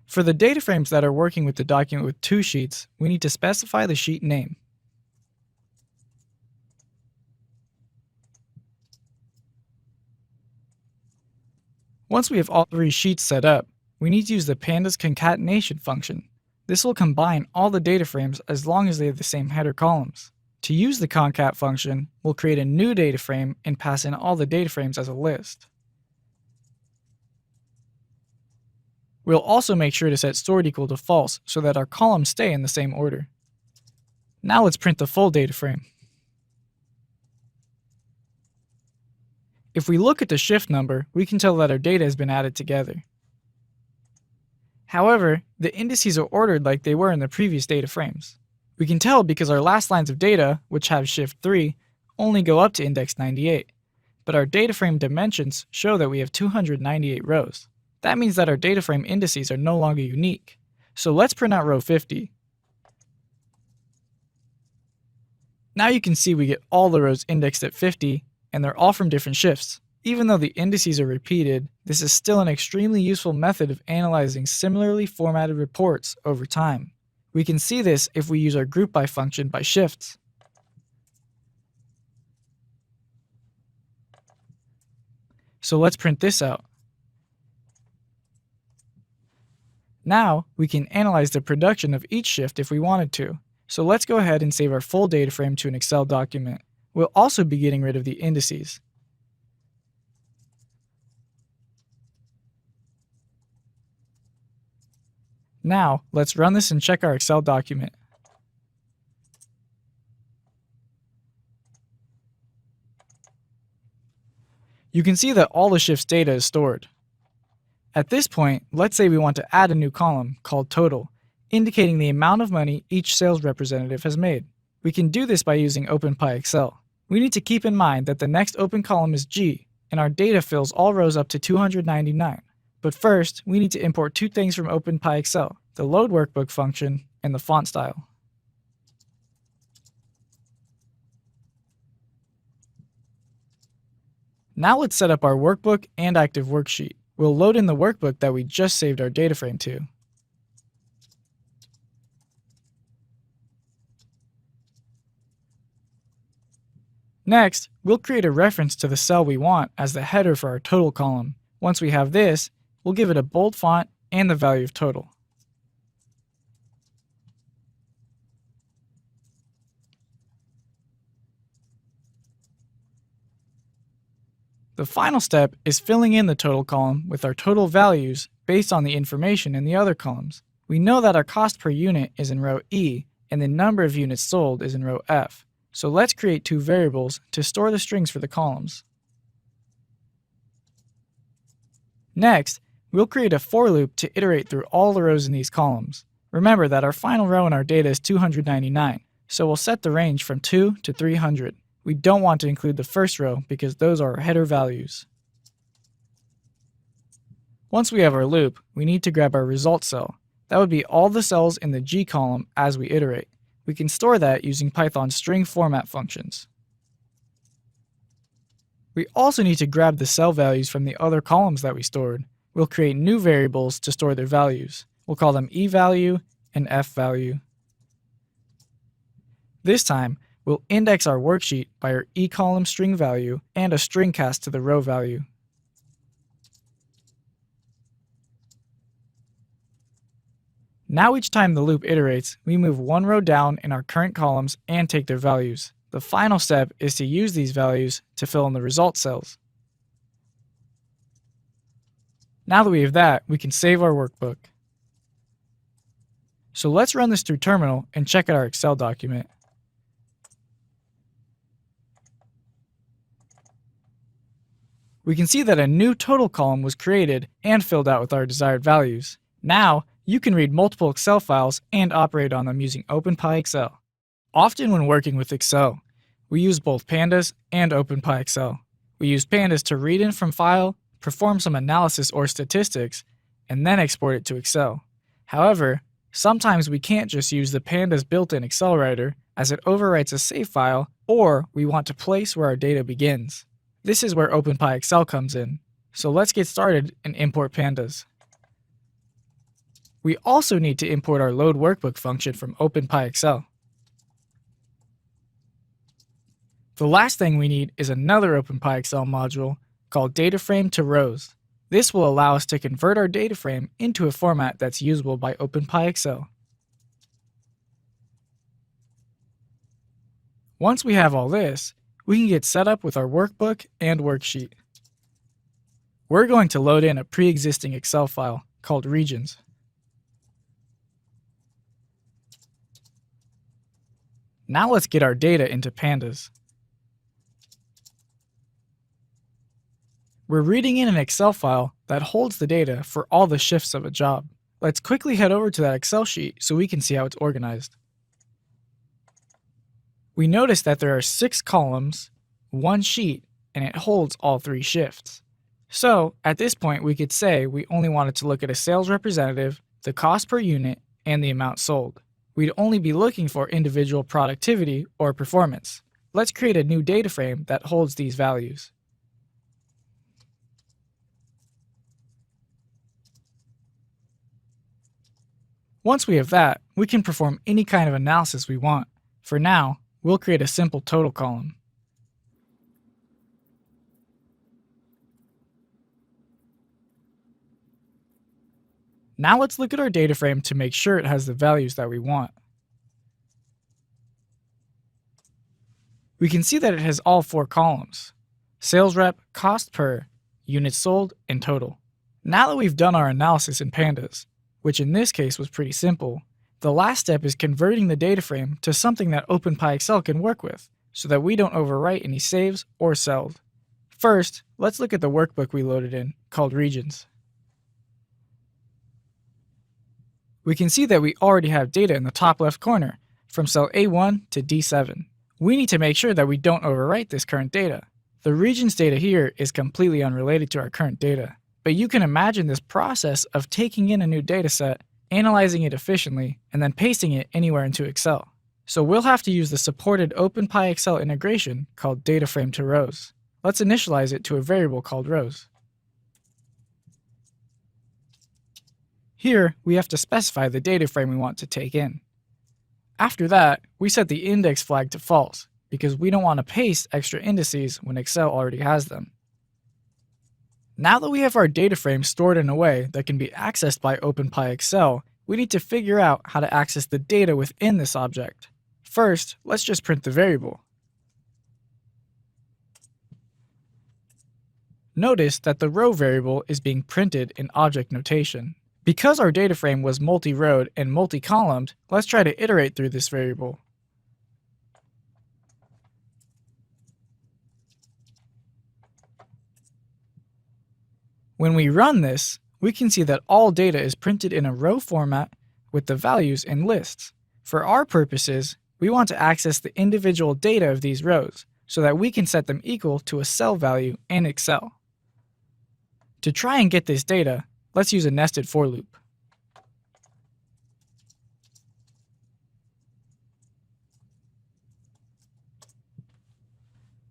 For the data frames that are working with the document with 2 sheets, we need to specify the sheet name. Once we have all 3 sheets set up, we need to use the pandas concatenation function. This will combine all the data frames as long as they have the same header columns. To use the concat function, we'll create a new data frame and pass in all the data frames as a list. We'll also make sure to set stored equal to false so that our columns stay in the same order. Now let's print the full data frame. If we look at the shift number, we can tell that our data has been added together. However, the indices are ordered like they were in the previous data frames. We can tell because our last lines of data, which have shift 3, only go up to index 98, but our data frame dimensions show that we have 298 rows. That means that our data frame indices are no longer unique. So let's print out row 50. Now you can see we get all the rows indexed at 50, and they're all from different shifts. Even though the indices are repeated, this is still an extremely useful method of analyzing similarly formatted reports over time. We can see this if we use our group by function by shifts. So let's print this out. Now we can analyze the production of each shift if we wanted to. So let's go ahead and save our full data frame to an Excel document. We'll also be getting rid of the indices. Now let's run this and check our Excel document. You can see that all the shift's data is stored. At this point, let's say we want to add a new column called total, indicating the amount of money each sales representative has made. We can do this by using openpyxl. We need to keep in mind that the next open column is G, and our data fills all rows up to 299. But first, we need to import two things from openpyxl, the load workbook function and the font style. Now let's set up our workbook and active worksheet. We'll load in the workbook that we just saved our data frame to. Next, we'll create a reference to the cell we want as the header for our total column. Once we have this, we'll give it a bold font and the value of total. The final step is filling in the total column with our total values based on the information in the other columns. We know that our cost per unit is in row E and the number of units sold is in row F. So let's create two variables to store the strings for the columns. Next, we'll create a for loop to iterate through all the rows in these columns. Remember that our final row in our data is 299, so we'll set the range from 2 to 300. We don't want to include the first row because those are our header values. Once we have our loop, we need to grab our result cell. That would be all the cells in the G column as we iterate. We can store that using Python's string format functions. We also need to grab the cell values from the other columns that we stored. We'll create new variables to store their values. We'll call them eValue and fValue. This time, we'll index our worksheet by our eColumn string value and a string cast to the row value. Now each time the loop iterates, we move one row down in our current columns and take their values. The final step is to use these values to fill in the result cells. Now that we have that, we can save our workbook. So let's run this through terminal and check out our Excel document. We can see that a new total column was created and filled out with our desired values. Now, you can read multiple Excel files and operate on them using openpyxl. Often when working with Excel, we use both pandas and openpyxl. We use pandas to read in from file, perform some analysis or statistics, and then export it to Excel. However, sometimes we can't just use the pandas built-in Excel writer as it overwrites a save file, or we want to place where our data begins. This is where openpyxl comes in. So let's get started and import pandas. We also need to import our load workbook function from openpyxl. The last thing we need is another openpyxl module called dataframe to rows. This will allow us to convert our data frame into a format that's usable by openpyxl. Once we have all this, we can get set up with our workbook and worksheet. We're going to load in a pre-existing Excel file called regions. Now let's get our data into pandas. We're reading in an Excel file that holds the data for all the shifts of a job. Let's quickly head over to that Excel sheet so we can see how it's organized. We notice that there are 6 columns, 1 sheet, and it holds all 3 shifts. So at this point we could say we only wanted to look at a sales representative, the cost per unit, and the amount sold. We'd only be looking for individual productivity or performance. Let's create a new data frame that holds these values. Once we have that, we can perform any kind of analysis we want. For now, we'll create a simple total column. Now let's look at our data frame to make sure it has the values that we want. We can see that it has all 4 columns: sales rep, cost per, units sold, and total. Now that we've done our analysis in pandas, which in this case was pretty simple, the last step is converting the data frame to something that openpyxl can work with, so that we don't overwrite any saves or cells. First, let's look at the workbook we loaded in, called regions. We can see that we already have data in the top left corner, from cell A1 to D7. We need to make sure that we don't overwrite this current data. The regions data here is completely unrelated to our current data, but you can imagine this process of taking in a new dataset, analyzing it efficiently, and then pasting it anywhere into Excel. So we'll have to use the supported openpyxl integration called DataFrame2Rows. Let's initialize it to a variable called rows. Here, we have to specify the data frame we want to take in. After that, we set the index flag to false, because we don't want to paste extra indices when Excel already has them. Now that we have our data frame stored in a way that can be accessed by openpyxl, we need to figure out how to access the data within this object. First, let's just print the variable. Notice that the row variable is being printed in object notation. Because our data frame was multi-rowed and multi-columned, let's try to iterate through this variable. When we run this, we can see that all data is printed in a row format with the values in lists. For our purposes, we want to access the individual data of these rows so that we can set them equal to a cell value in Excel. To try and get this data, let's use a nested for loop.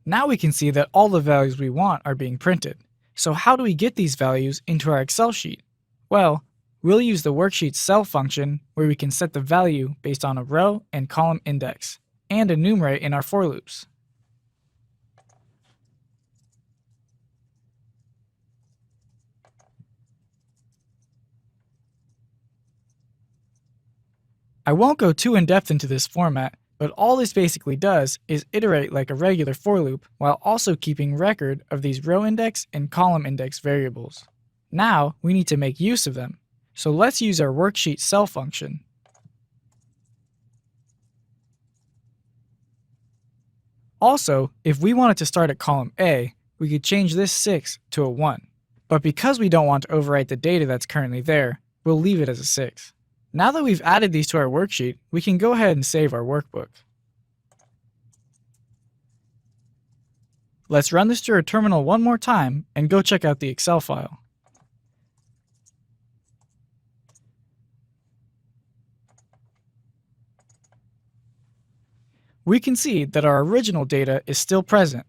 Now we can see that all the values we want are being printed. So how do we get these values into our Excel sheet? Well, we'll use the worksheet cell function where we can set the value based on a row and column index, and enumerate in our for loops. I won't go too in-depth into this format, but all this basically does is iterate like a regular for loop while also keeping record of these row index and column index variables. Now we need to make use of them, so let's use our worksheet cell function. Also, if we wanted to start at column A, we could change this 6 to a 1. But because we don't want to overwrite the data that's currently there, we'll leave it as a 6. Now that we've added these to our worksheet, we can go ahead and save our workbook. Let's run this through our terminal one more time and go check out the Excel file. We can see that our original data is still present,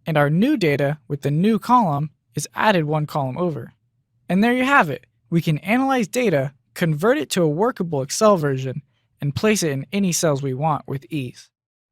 and our new data with the new column is added 1 column over. And there you have it. We can analyze data, convert it to a workable Excel version, and place it in any cells we want with ease.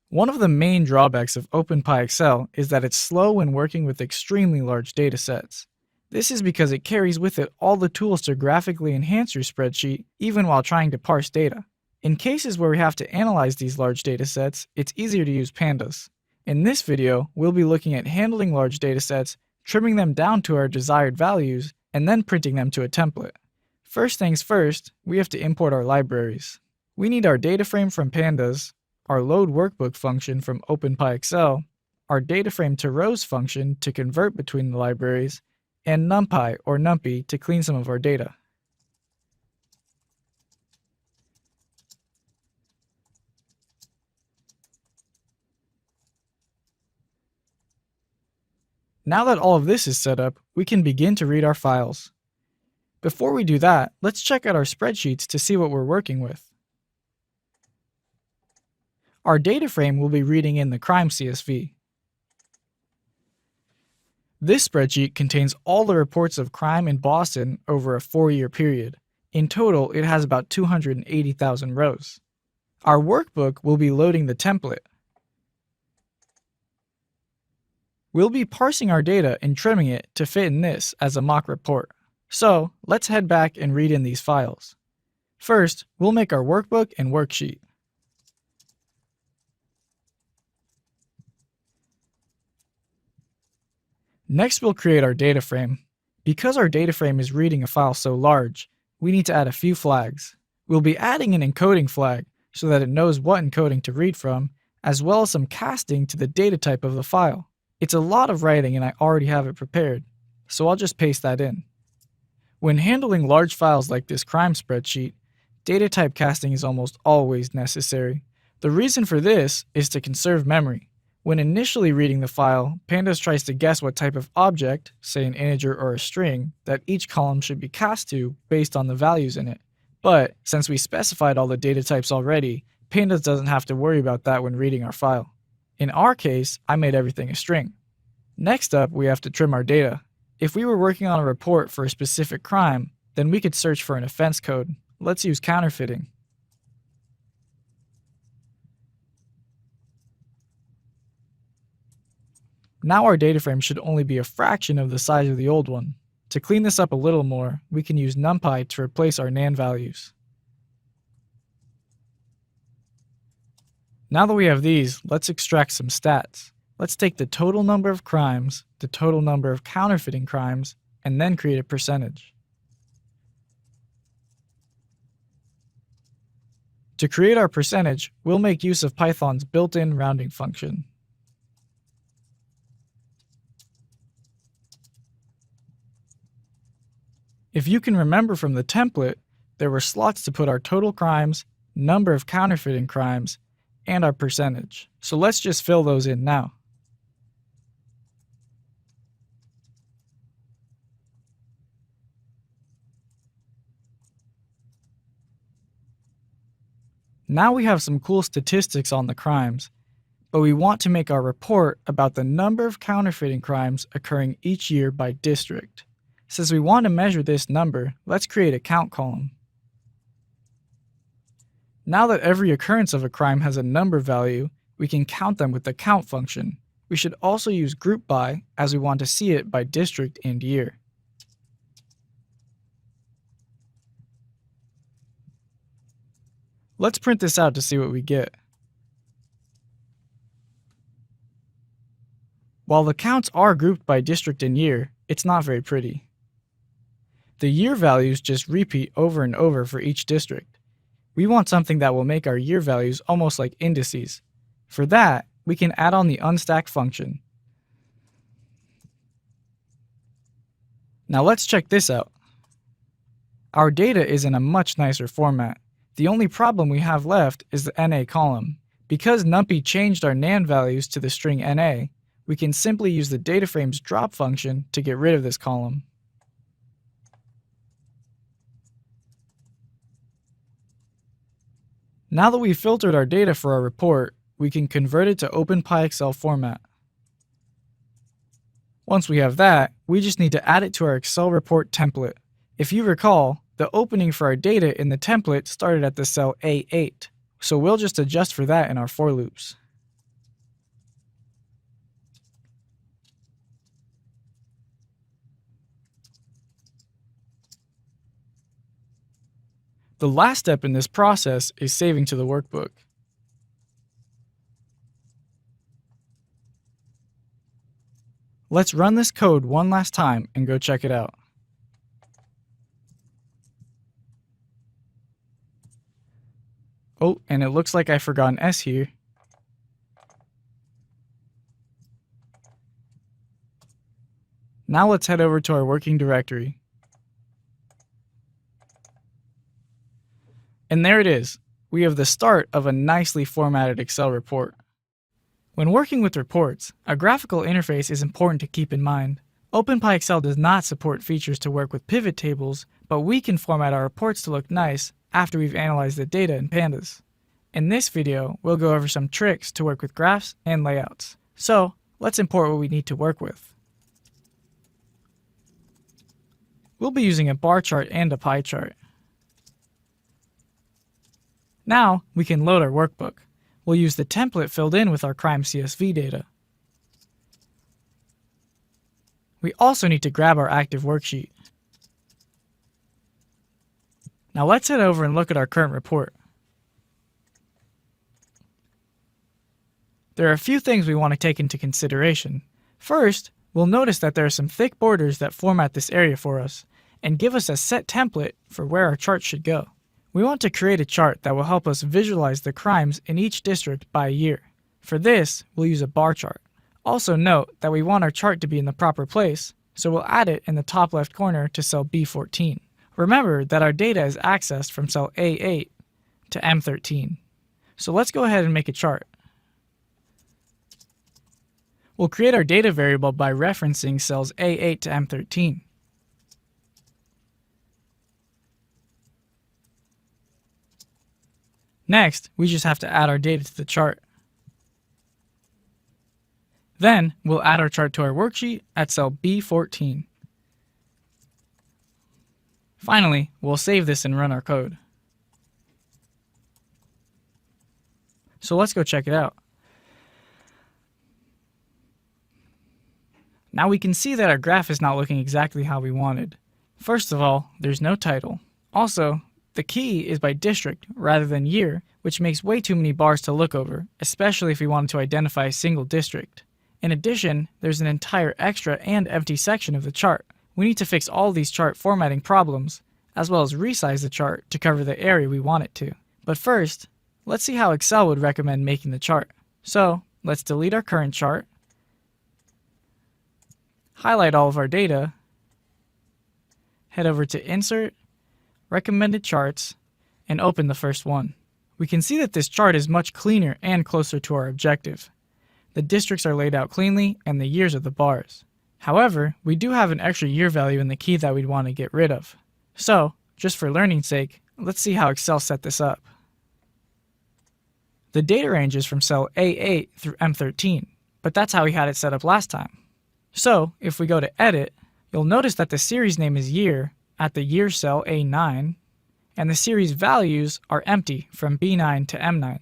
One of the main drawbacks of openpyxl is that it's slow when working with extremely large data sets. This is because it carries with it all the tools to graphically enhance your spreadsheet even while trying to parse data. In cases where we have to analyze these large datasets, it's easier to use pandas. In this video, we'll be looking at handling large datasets, trimming them down to our desired values, and then printing them to a template. First things first, we have to import our libraries. We need our data frame from pandas, our load workbook function from openpyxl, our data frame to rows function to convert between the libraries, and numpy or numpy to clean some of our data. Now that all of this is set up, we can begin to read our files. Before we do that, let's check out our spreadsheets to see what we're working with. Our data frame will be reading in the crime CSV. This spreadsheet contains all the reports of crime in Boston over a 4-year period. In total, it has about 280,000 rows. Our workbook will be loading the template. We'll be parsing our data and trimming it to fit in this as a mock report. So, let's head back and read in these files. First, we'll make our workbook and worksheet. Next, we'll create our data frame. Because our data frame is reading a file so large, we need to add a few flags. We'll be adding an encoding flag so that it knows what encoding to read from, as well as some casting to the data type of the file. It's a lot of writing and I already have it prepared, so I'll just paste that in. When handling large files like this crime spreadsheet, data type casting is almost always necessary. The reason for this is to conserve memory. When initially reading the file, pandas tries to guess what type of object, say an integer or a string, that each column should be cast to based on the values in it. But since we specified all the data types already, pandas doesn't have to worry about that when reading our file. In our case, I made everything a string. Next up, we have to trim our data. If we were working on a report for a specific crime, then we could search for an offense code. Let's use counterfeiting. Now our data frame should only be a fraction of the size of the old one. To clean this up a little more, we can use numpy to replace our nan values. Now that we have these, let's extract some stats. Let's take the total number of crimes, the total number of counterfeiting crimes, and then create a percentage. To create our percentage, we'll make use of Python's built-in rounding function. If you can remember from the template, there were slots to put our total crimes, number of counterfeiting crimes, and our percentage. So let's just fill those in now. Now we have some cool statistics on the crimes, but we want to make our report about the number of counterfeiting crimes occurring each year by district. Since we want to measure this number, let's create a count column. Now that every occurrence of a crime has a number value, we can count them with the count function. We should also use group by as we want to see it by district and year. Let's print this out to see what we get. While the counts are grouped by district and year, it's not very pretty. The year values just repeat over and over for each district. We want something that will make our year values almost like indices. For that, we can add on the unstack function. Now let's check this out. Our data is in a much nicer format. The only problem we have left is the NA column. Because numpy changed our nan values to the string NA, we can simply use the data frame's drop function to get rid of this column. Now that we've filtered our data for our report, we can convert it to openpyxl format. Once we have that, we just need to add it to our Excel report template. If you recall, the opening for our data in the template started at the cell A8, so we'll just adjust for that in our for loops. The last step in this process is saving to the workbook. Let's run this code one last time and go check it out. Oh, and it looks like I forgot an S here. Now let's head over to our working directory. And there it is. We have the start of a nicely formatted Excel report. When working with reports, a graphical interface is important to keep in mind. openpyxl does not support features to work with pivot tables, but we can format our reports to look nice after we've analyzed the data in pandas. In this video, we'll go over some tricks to work with graphs and layouts. So, let's import what we need to work with. We'll be using a bar chart and a pie chart. Now, we can load our workbook. We'll use the template filled in with our crime CSV data. We also need to grab our active worksheet. Now let's head over and look at our current report. There are a few things we want to take into consideration. First, we'll notice that there are some thick borders that format this area for us and give us a set template for where our chart should go. We want to create a chart that will help us visualize the crimes in each district by year. For this, we'll use a bar chart. Also note that we want our chart to be in the proper place, so we'll add it in the top left corner to cell B14. Remember that our data is accessed from cell A8 to M13. So let's go ahead and make a chart. We'll create our data variable by referencing cells A8 to M13. Next, we just have to add our data to the chart. Then, we'll add our chart to our worksheet at cell B14. Finally, we'll save this and run our code. So let's go check it out. Now we can see that our graph is not looking exactly how we wanted. First of all, there's no title. Also, the key is by district rather than year, which makes way too many bars to look over, especially if we wanted to identify a single district. In addition, there's an entire extra and empty section of the chart. We need to fix all these chart formatting problems, as well as resize the chart to cover the area we want it to. But first, let's see how Excel would recommend making the chart. So, let's delete our current chart, highlight all of our data, head over to Insert, Recommended Charts, and open the first one. We can see that this chart is much cleaner and closer to our objective. The districts are laid out cleanly and the years are the bars. However, we do have an extra year value in the key that we'd want to get rid of. So, just for learning's sake, let's see how Excel set this up. The data ranges from cell A8 through M13, but that's how we had it set up last time. So, if we go to Edit, you'll notice that the series name is Year at the year cell A9, and the series values are empty from B9 to M9.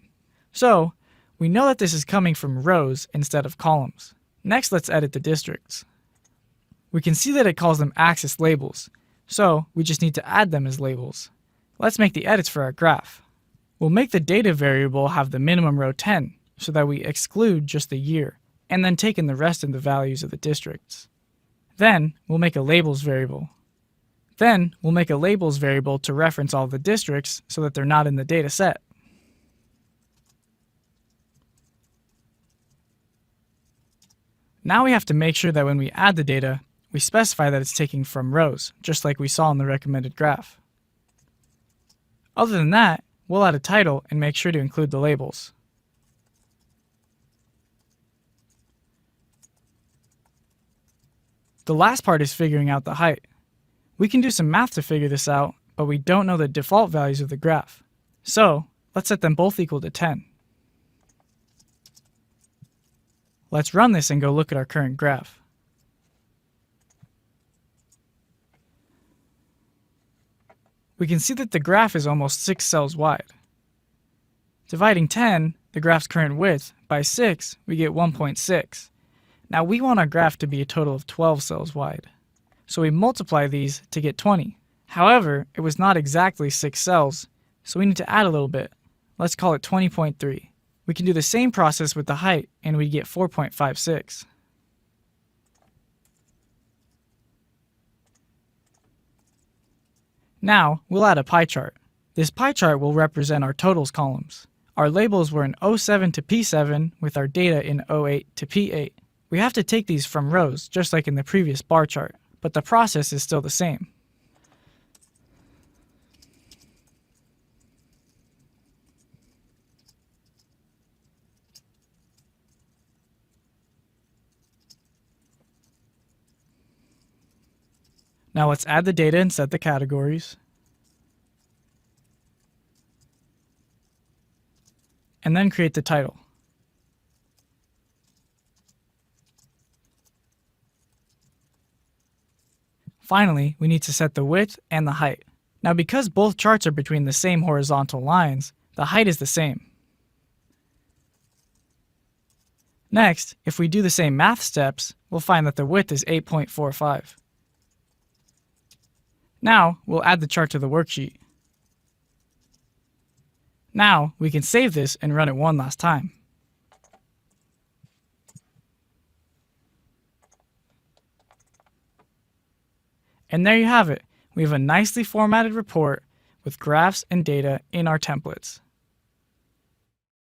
So, we know that this is coming from rows instead of columns. Next, let's edit the districts. We can see that it calls them axis labels, so we just need to add them as labels. Let's make the edits for our graph. We'll make the data variable have the minimum row 10, so that we exclude just the year, and then take in the rest of the values of the districts. Then, we'll make a labels variable. Then, we'll make a labels variable to reference all the districts so that they're not in the data set. Now we have to make sure that when we add the data, we specify that it's taking from rows, just like we saw in the recommended graph. Other than that, we'll add a title and make sure to include the labels. The last part is figuring out the height. We can do some math to figure this out, but we don't know the default values of the graph. So, let's set them both equal to 10. Let's run this and go look at our current graph. We can see that the graph is almost 6 cells wide. Dividing 10, the graph's current width, by 6, we get 1.6. Now we want our graph to be a total of 12 cells wide. So we multiply these to get 20. However, it was not exactly 6 cells, so we need to add a little bit. Let's call it 20.3. We can do the same process with the height, and we get 4.56. Now, we'll add a pie chart. This pie chart will represent our totals columns. Our labels were in O7 to P7 with our data in O8 to P8. We have to take these from rows, just like in the previous bar chart, but the process is still the same. Now let's add the data and set the categories. And then create the title. Finally, we need to set the width and the height. Now because both charts are between the same horizontal lines, the height is the same. Next, if we do the same math steps, we'll find that the width is 8.45. Now, we'll add the chart to the worksheet. Now, we can save this and run it one last time. And there you have it. We have a nicely formatted report with graphs and data in our templates.